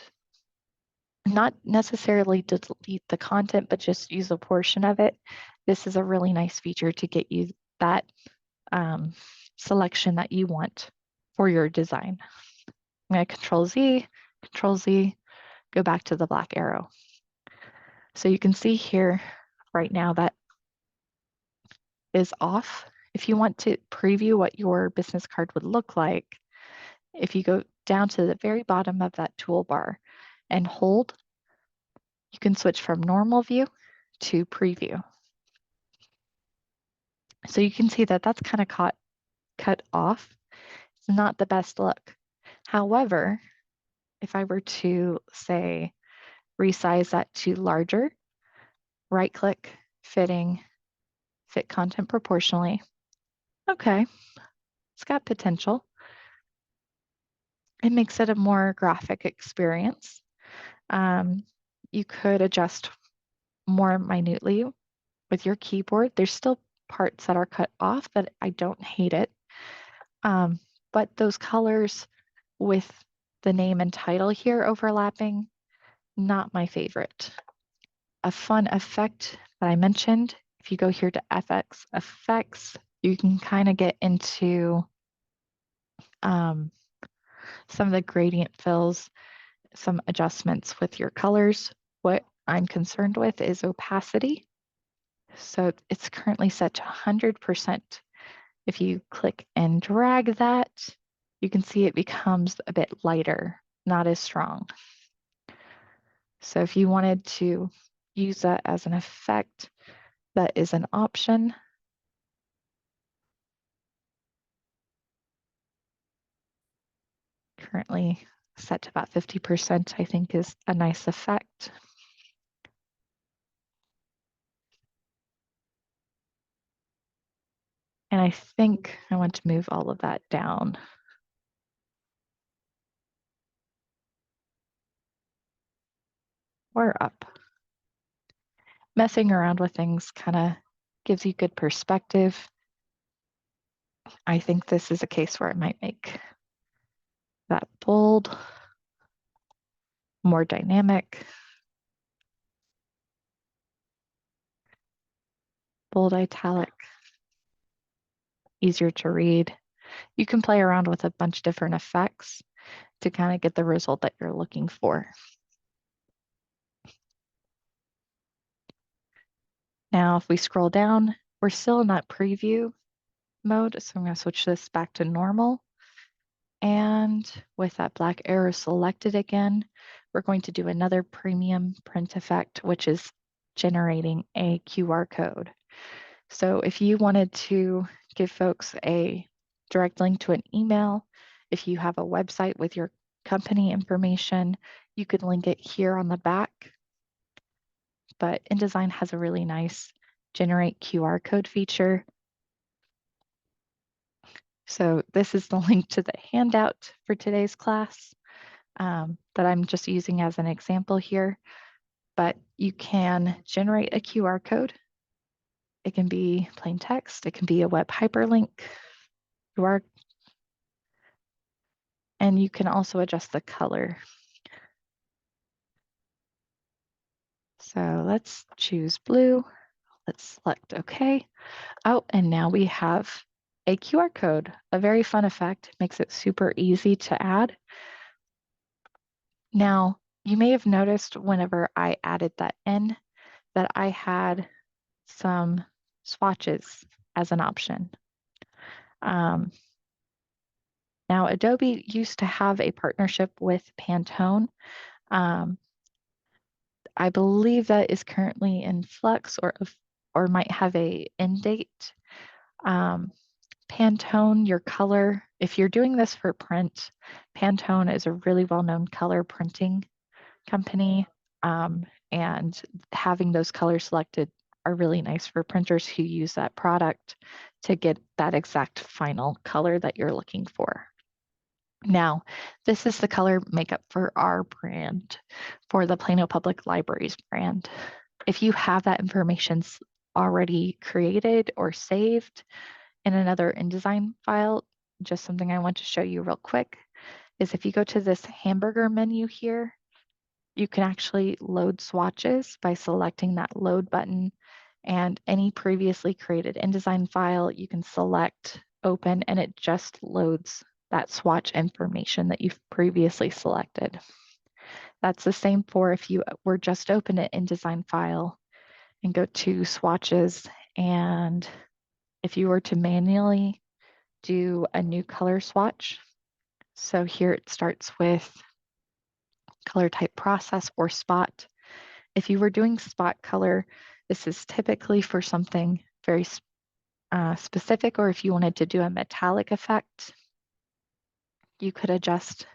not necessarily delete the content, but just use a portion of it, this is a really nice feature to get you that selection that you want for your design. I'm going to Control Z, go back to the black arrow. So you can see here right now that is off. If you want to preview what your business card would look like, if you go down to the very bottom of that toolbar and hold, you can switch from normal view to preview. So you can see that that's kind of cut off. It's not the best look. However, if I were to say resize that to larger, right click, fitting, fit content proportionally. Okay, it's got potential. It makes it a more graphic experience. Um, you could adjust more minutely with your keyboard. There's still parts that are cut off that I don't hate it. Um, but those colors with the name and title here overlapping, not my favorite. A fun effect that I mentioned, if you go here to FX effects, you can kind of get into um, some of the gradient fills, some adjustments with your colors. What I'm concerned with is opacity. So it's currently set to 100%. If you click and drag that, you can see it becomes a bit lighter, not as strong. So if you wanted to use that as an effect, that is an option. Currently set to about 50%, I think is a nice effect. And I think I want to move all of that down. Or up. Messing around with things kind of gives you good perspective. I think this is a case where I might make that bold, more dynamic, bold italic, easier to read. You can play around with a bunch of different effects to kind of get the result that you're looking for. Now, if we scroll down, we're still in that preview mode. So I'm going to switch this back to normal. And with that black arrow selected again, we're going to do another premium print effect, which is generating a QR code. So if you wanted to give folks a direct link to an email, if you have a website with your company information, you could link it here on the back. But InDesign has a really nice generate QR code feature. So this is the link to the handout for today's class that I'm just using as an example here. But you can generate a QR code. It can be plain text. It can be a web hyperlink. And you can also adjust the color. So let's choose blue. Let's select OK. Oh, and now we have a QR code, a very fun effect, makes it super easy to add. Now, you may have noticed whenever I added that in that I had some swatches as an option. Um, Now, Adobe used to have a partnership with Pantone. Um, I believe that is currently in flux or might have a end date. Um, Pantone, your color, if you're doing this for print, Pantone is a really well-known color printing company. And having those colors selected are really nice for printers who use that product to get that exact final color that you're looking for. Now, this is the color makeup for our brand, for the Plano Public Libraries brand. If you have that information already created or saved in another InDesign file, just something I want to show you real quick is if you go to this hamburger menu here, you can actually load swatches by selecting that load button, and any previously created InDesign file, you can select open and it just loads that swatch information that you've previously selected. That's the same for if you were just open an InDesign file and go to swatches. And if you were to manually do a new color swatch, so here it starts with color type process or spot. If you were doing spot color, this is typically for something very specific, or if you wanted to do a metallic effect, you could adjust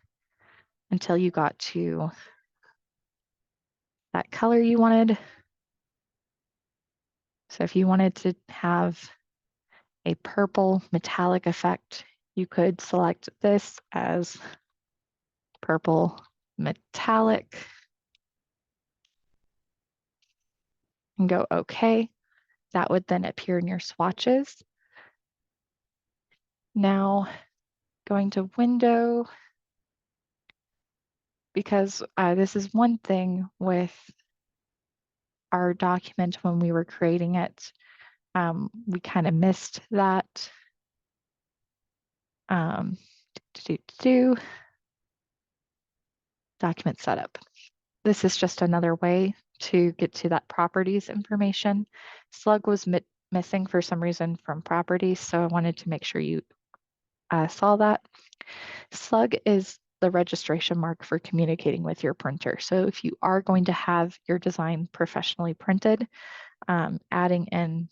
until you got to that color you wanted. So if you wanted to have a purple metallic effect, you could select this as purple metallic and go OK. That would then appear in your swatches. Now going to window, because this is one thing with our document when we were creating it. We kind of missed that. Um, document setup. This is just another way to get to that properties information. Slug was missing for some reason from properties, so I wanted to make sure you saw that. Slug is the registration mark for communicating with your printer. So if you are going to have your design professionally printed, adding in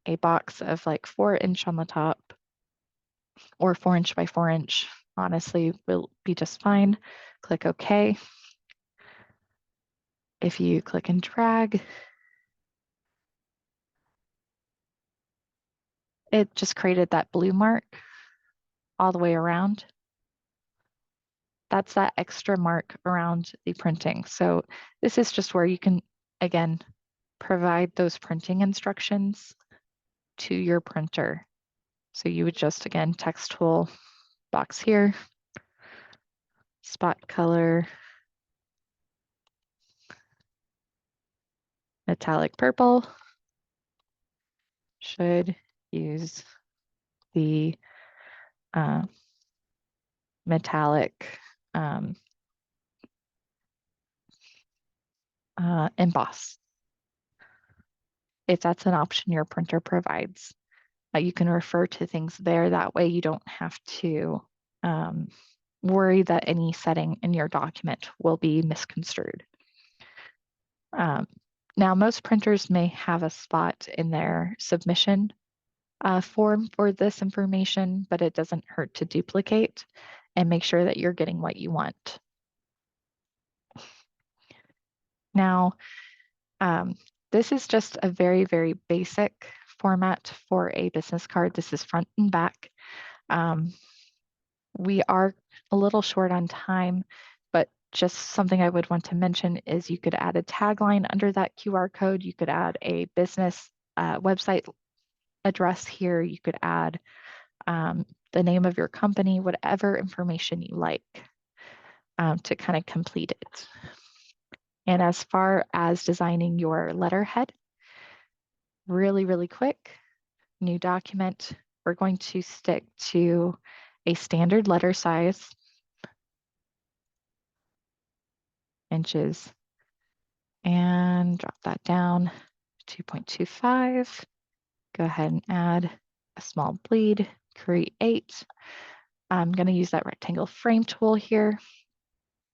a box of like 4" on the top or 4" by 4" honestly will be just fine. Click OK. If you click and drag, it just created that blue mark all the way around. That's that extra mark around the printing. So this is just where you can, again, provide those printing instructions to your printer. So you would just, again, text tool box here, spot color, metallic purple, should use the uh, metallic emboss. If that's an option your printer provides, you can refer to things there. That way you don't have to worry that any setting in your document will be misconstrued. Um, Now, most printers may have a spot in their submission form for this information, but it doesn't hurt to duplicate and make sure that you're getting what you want. Now, this is just a very, very basic format for a business card. This is front and back. We are a little short on time, but just something I would want to mention is you could add a tagline under that QR code. You could add a business website address here. You could add the name of your company, whatever information you like to kind of complete it. And as far as designing your letterhead, really, really quick, new document, we're going to stick to a standard letter size, inches, and drop that down 2.25. Go ahead and add a small bleed, create. I'm going to use that rectangle frame tool here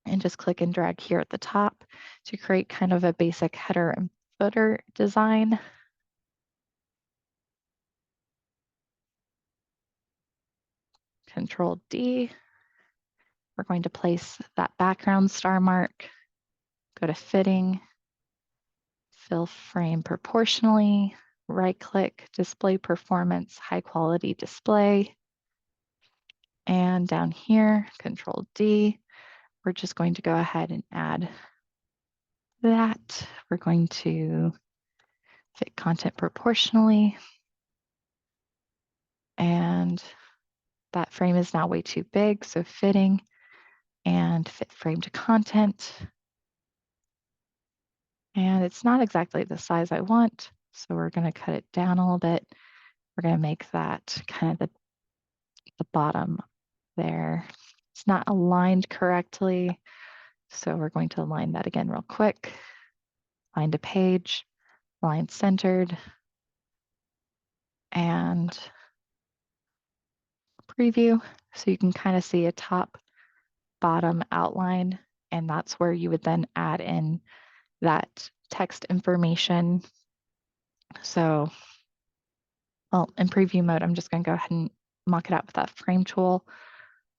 and just click and drag here at the top to create kind of a basic header and footer design. Control D. We're going to place that background star mark, go to fitting, fill frame proportionally, right click, display performance, high quality display. And down here, Control D, we're just going to go ahead and add that. We're going to fit content proportionally. And that frame is now way too big, so fitting and fit frame to content. And it's not exactly the size I want, so we're going to cut it down a little bit. We're going to make that kind of the bottom there. It's not aligned correctly, So we're going to align that again real quick. Find a page, line centered, and preview. So you can kind of see a top bottom outline, and that's where you would then add in that text information. So, well, in preview mode, I'm just going to go ahead and mock it out with that frame tool.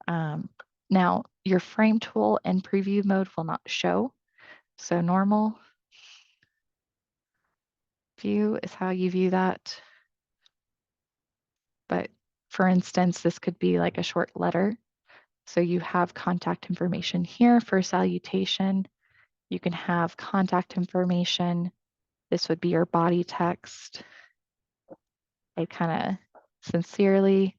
Um, Now, your frame tool in preview mode will not show. So normal view is how you view that. But for instance, this could be like a short letter. So you have contact information here for salutation. You can have contact information. This would be your body text. I kind of sincerely.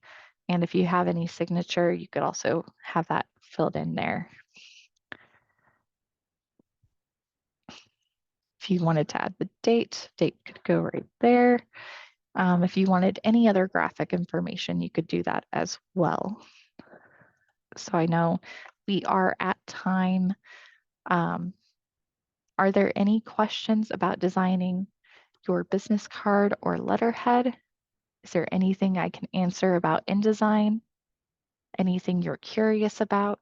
And if you have any signature, you could also have that filled in there. If you wanted to add the date could go right there. If you wanted any other graphic information, you could do that as well. So I know we are at time. Um, are there any questions about designing your business card or letterhead? Is there anything I can answer about InDesign? Anything you're curious about?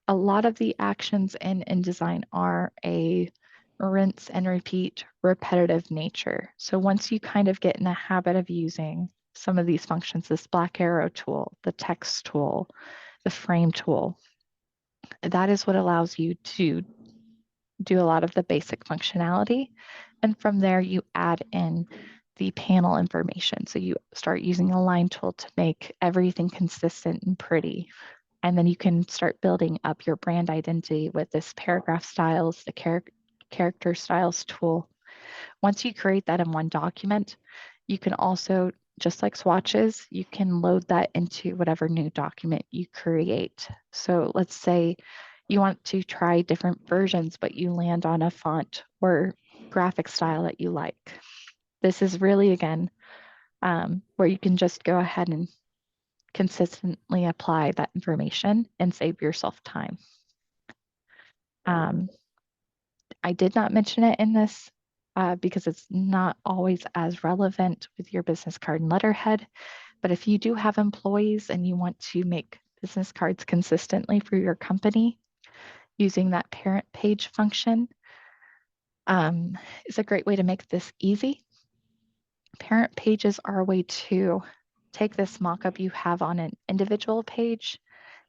A lot of the actions in InDesign are a rinse and repeat repetitive nature. So once you kind of get in the habit of using some of these functions, this black arrow tool, the text tool, the frame tool, that is what allows you to do a lot of the basic functionality. And from there, you add in the panel information. So you start using a line tool to make everything consistent and pretty. And then you can start building up your brand identity with this paragraph styles, the character styles tool. Once you create that in one document, you can also, just like swatches, you can load that into whatever new document you create. So let's say you want to try different versions, but you land on a font or graphic style that you like. This is really, again, where you can just go ahead and consistently apply that information and save yourself time. Um, I did not mention it in this because it's not always as relevant with your business card and letterhead. But if you do have employees and you want to make business cards consistently for your company, using that parent page function is a great way to make this easy. Parent pages are a way to take this mockup you have on an individual page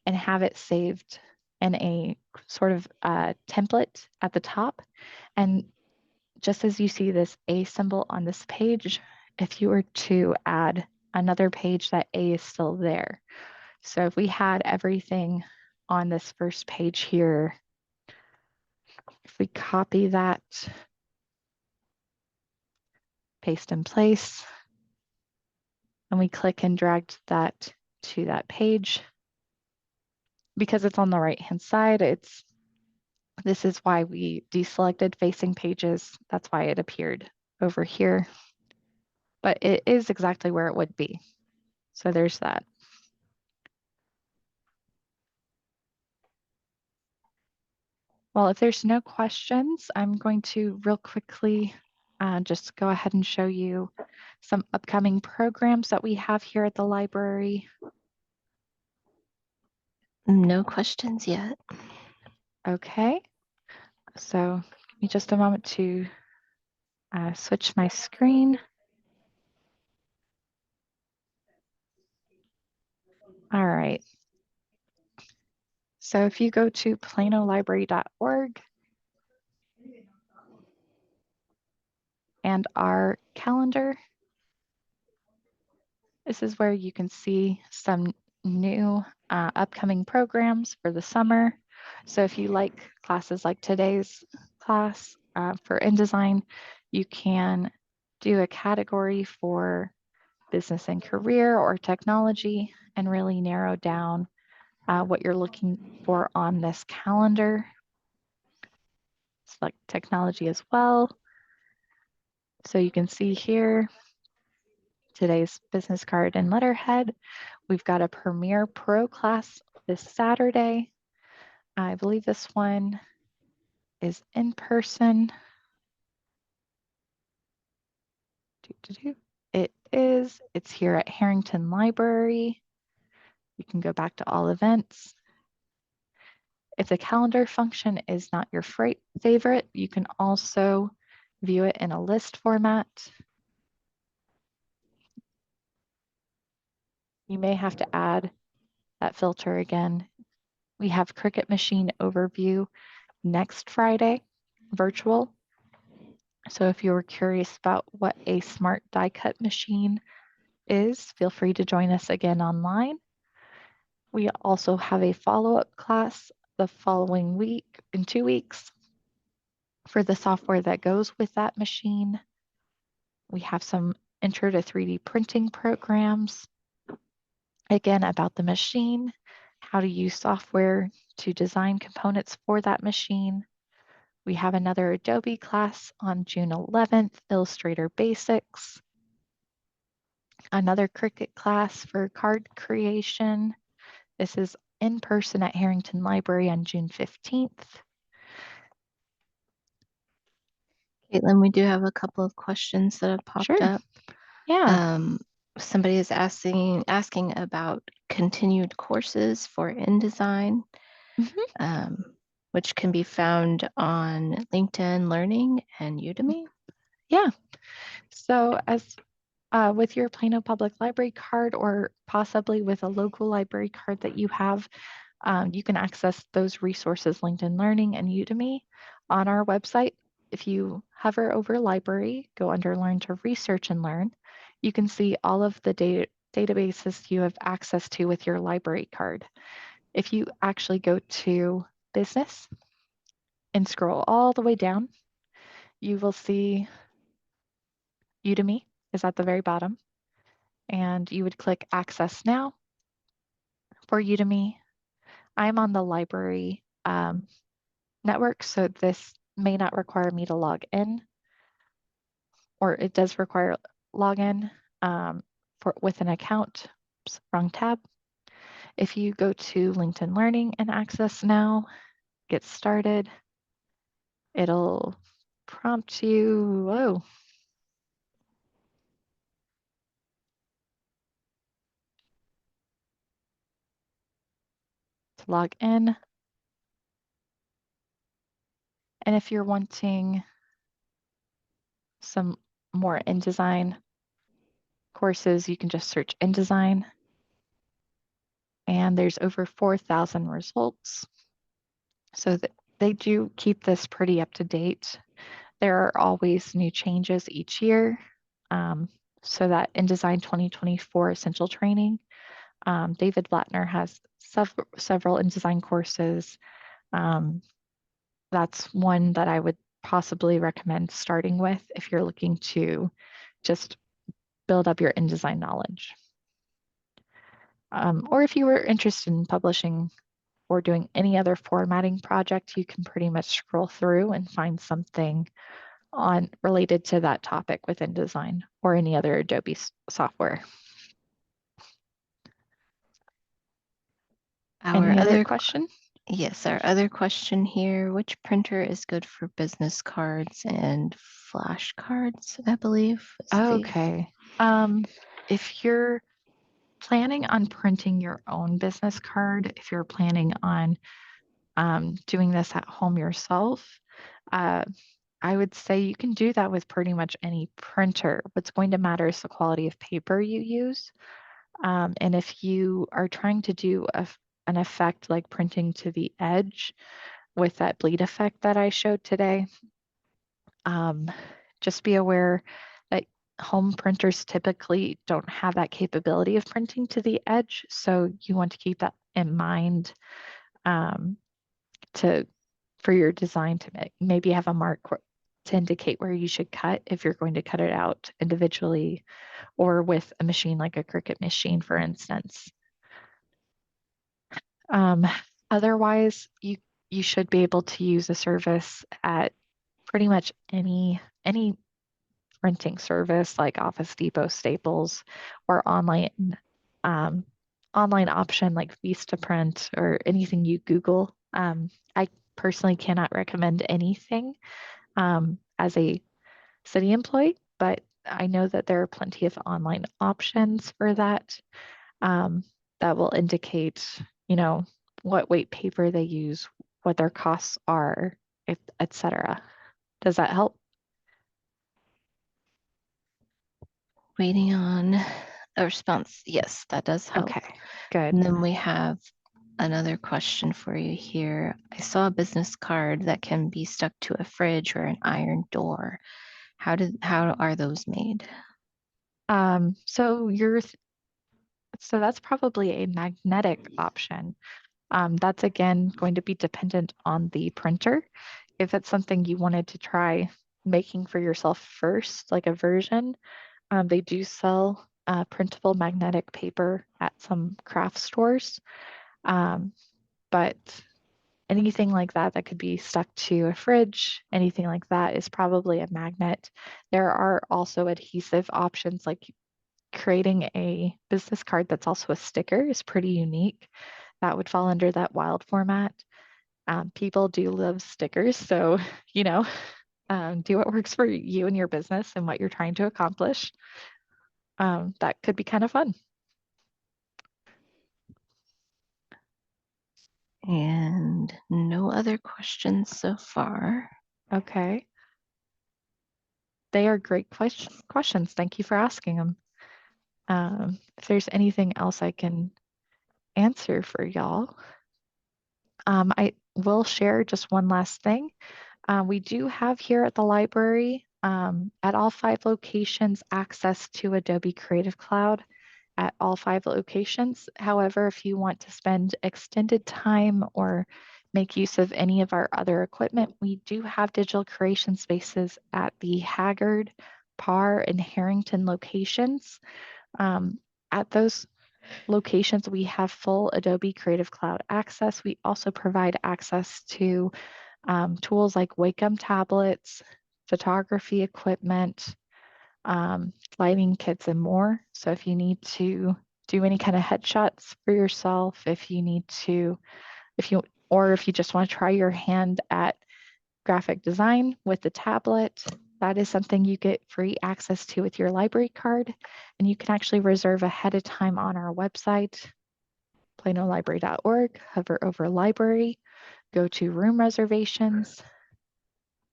and have it saved in a sort of template at the top. And just as you see this A symbol on this page, if you were to add another page, that A is still there. So if we had everything on this first page here, if we copy that, paste in place, and we click and drag that to that page, because it's on the right hand side, this is why we deselected facing pages. That's why it appeared over here, but it is exactly where it would be. So there's that. Well, if there's no questions, I'm going to real quickly just go ahead and show you some upcoming programs that we have here at the library. No questions yet. Okay, so give me just a moment to switch my screen. All right. So if you go to planolibrary.org and our calendar, this is where you can see some new upcoming programs for the summer. So if you like classes like today's class for InDesign, you can do a category for business and career or technology and really narrow down what you're looking for on this calendar. Select technology as well. So you can see here, today's business card and letterhead. We've got a Premiere Pro class this Saturday. I believe this one is in person. It is. It's here at Harrington Library. You can go back to all events. If the calendar function is not your favorite, you can also view it in a list format. You may have to add that filter again. We have Cricut Machine Overview next Friday, virtual. So if you were curious about what a smart die cut machine is, feel free to join us again online. We also have a follow-up class the following week, in 2 weeks, for the software that goes with that machine. We have some intro to 3D printing programs, again, about the machine, how to use software to design components for that machine. We have another Adobe class on June 11th, Illustrator Basics, another Cricut class for card creation. This is in person at Harrington Library on June 15th. Caitlin, we do have a couple of questions that have popped Sure. up. Yeah. Um, Somebody is asking about continued courses for InDesign, Mhm. which can be found on LinkedIn Learning and Udemy. Yeah. So as with your Plano Public Library card or possibly with a local library card that you have, you can access those resources, LinkedIn Learning and Udemy, on our website. If you hover over library, go under Learn to Research and Learn, you can see all of the databases you have access to with your library card. If you actually go to business and scroll all the way down, you will see Udemy is at the very bottom, and you would click Access Now for Udemy. I'm on the library network, so this may not require me to log in, or it does require login with an account. Oops, wrong tab. If you go to LinkedIn Learning and Access Now, get started, it'll prompt you, to log in. And if you're wanting some more InDesign courses, you can just search InDesign. And there's over 4,000 results. So they do keep this pretty up to date. There are always new changes each year. Um, so that InDesign 2024 Essential Training, David Blattner has several InDesign courses. Um, that's one that I would possibly recommend starting with if you're looking to just build up your InDesign knowledge. Or if you were interested in publishing or doing any other formatting project, you can pretty much scroll through and find something on related to that topic within InDesign or any other Adobe software. Our Any other other question? Yes, our other question here, which printer is good for business cards and flashcards, I believe is the Okay. If you're planning on printing your own business card, if you're planning on doing this at home yourself, uh, I would say you can do that with pretty much any printer. What's going to matter is the quality of paper you use. And if you are trying to do an effect like printing to the edge with that bleed effect that I showed today, um, just be aware that home printers typically don't have that capability of printing to the edge. So you want to keep that in mind um, to for your design to maybe have a mark to indicate where you should cut if you're going to cut it out individually or with a machine like a Cricut machine, for instance. Um, Otherwise, you should be able to use a service at pretty much any printing service like Office Depot, Staples, or um, online option like Vistaprint or anything you Google. I personally cannot recommend anything as a city employee, but I know that there are plenty of online options for that um, that will indicate, you know, what weight paper they use, what their costs are, if, etc. Does that help? Waiting on a response. Yes, that does help. Okay, good. And then we have another question for you here. I saw a business card that can be stuck to a fridge or an iron door. How are those made? Um, so you're so that's probably a magnetic option. That's again going to be dependent on the printer. If it's something you wanted to try making for yourself first, like a version, they do sell printable magnetic paper at some craft stores. Um, but anything like that that could be stuck to a fridge, anything like that is probably a magnet. There are also adhesive options like creating a business card that's also a sticker is pretty unique. That would fall under that wild format. People do love stickers, so you know, do what works for you and your business and what you're trying to accomplish. That could be kind of fun. And no other questions so far. Okay, they are great questions. Thank you for asking them. If there's anything else I can answer for y'all, I will share just one last thing. We do have here at the library, at all 5 locations, access to Adobe Creative Cloud at all 5 locations. However, if you want to spend extended time or make use of any of our other equipment, we do have digital creation spaces at the Haggard, Parr, and Harrington locations. At those locations, we have full Adobe Creative Cloud access. We also provide access to tools like Wacom tablets, photography equipment, lighting kits, and more. So if you need to do any kind of headshots for yourself, if you need to, if you just want to try your hand at graphic design with the tablet, that is something you get free access to with your library card. And you can actually reserve ahead of time on our website, planolibrary.org, hover over library, go to room reservations,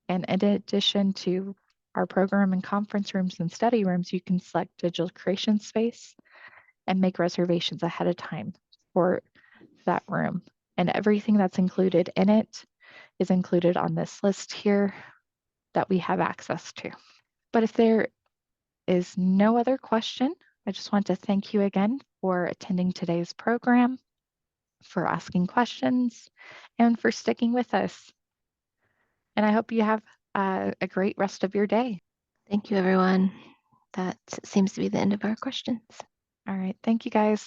and in addition to our program and conference rooms and study rooms, you can select digital creation space and make reservations ahead of time for that room. And everything that's included in it is included on this list here that we have access to. But if there is no other question, I just want to thank you again for attending today's program, for asking questions, and for sticking with us. And I hope you have a great rest of your day. Thank you, everyone. That seems to be the end of our questions. All right. Thank you guys.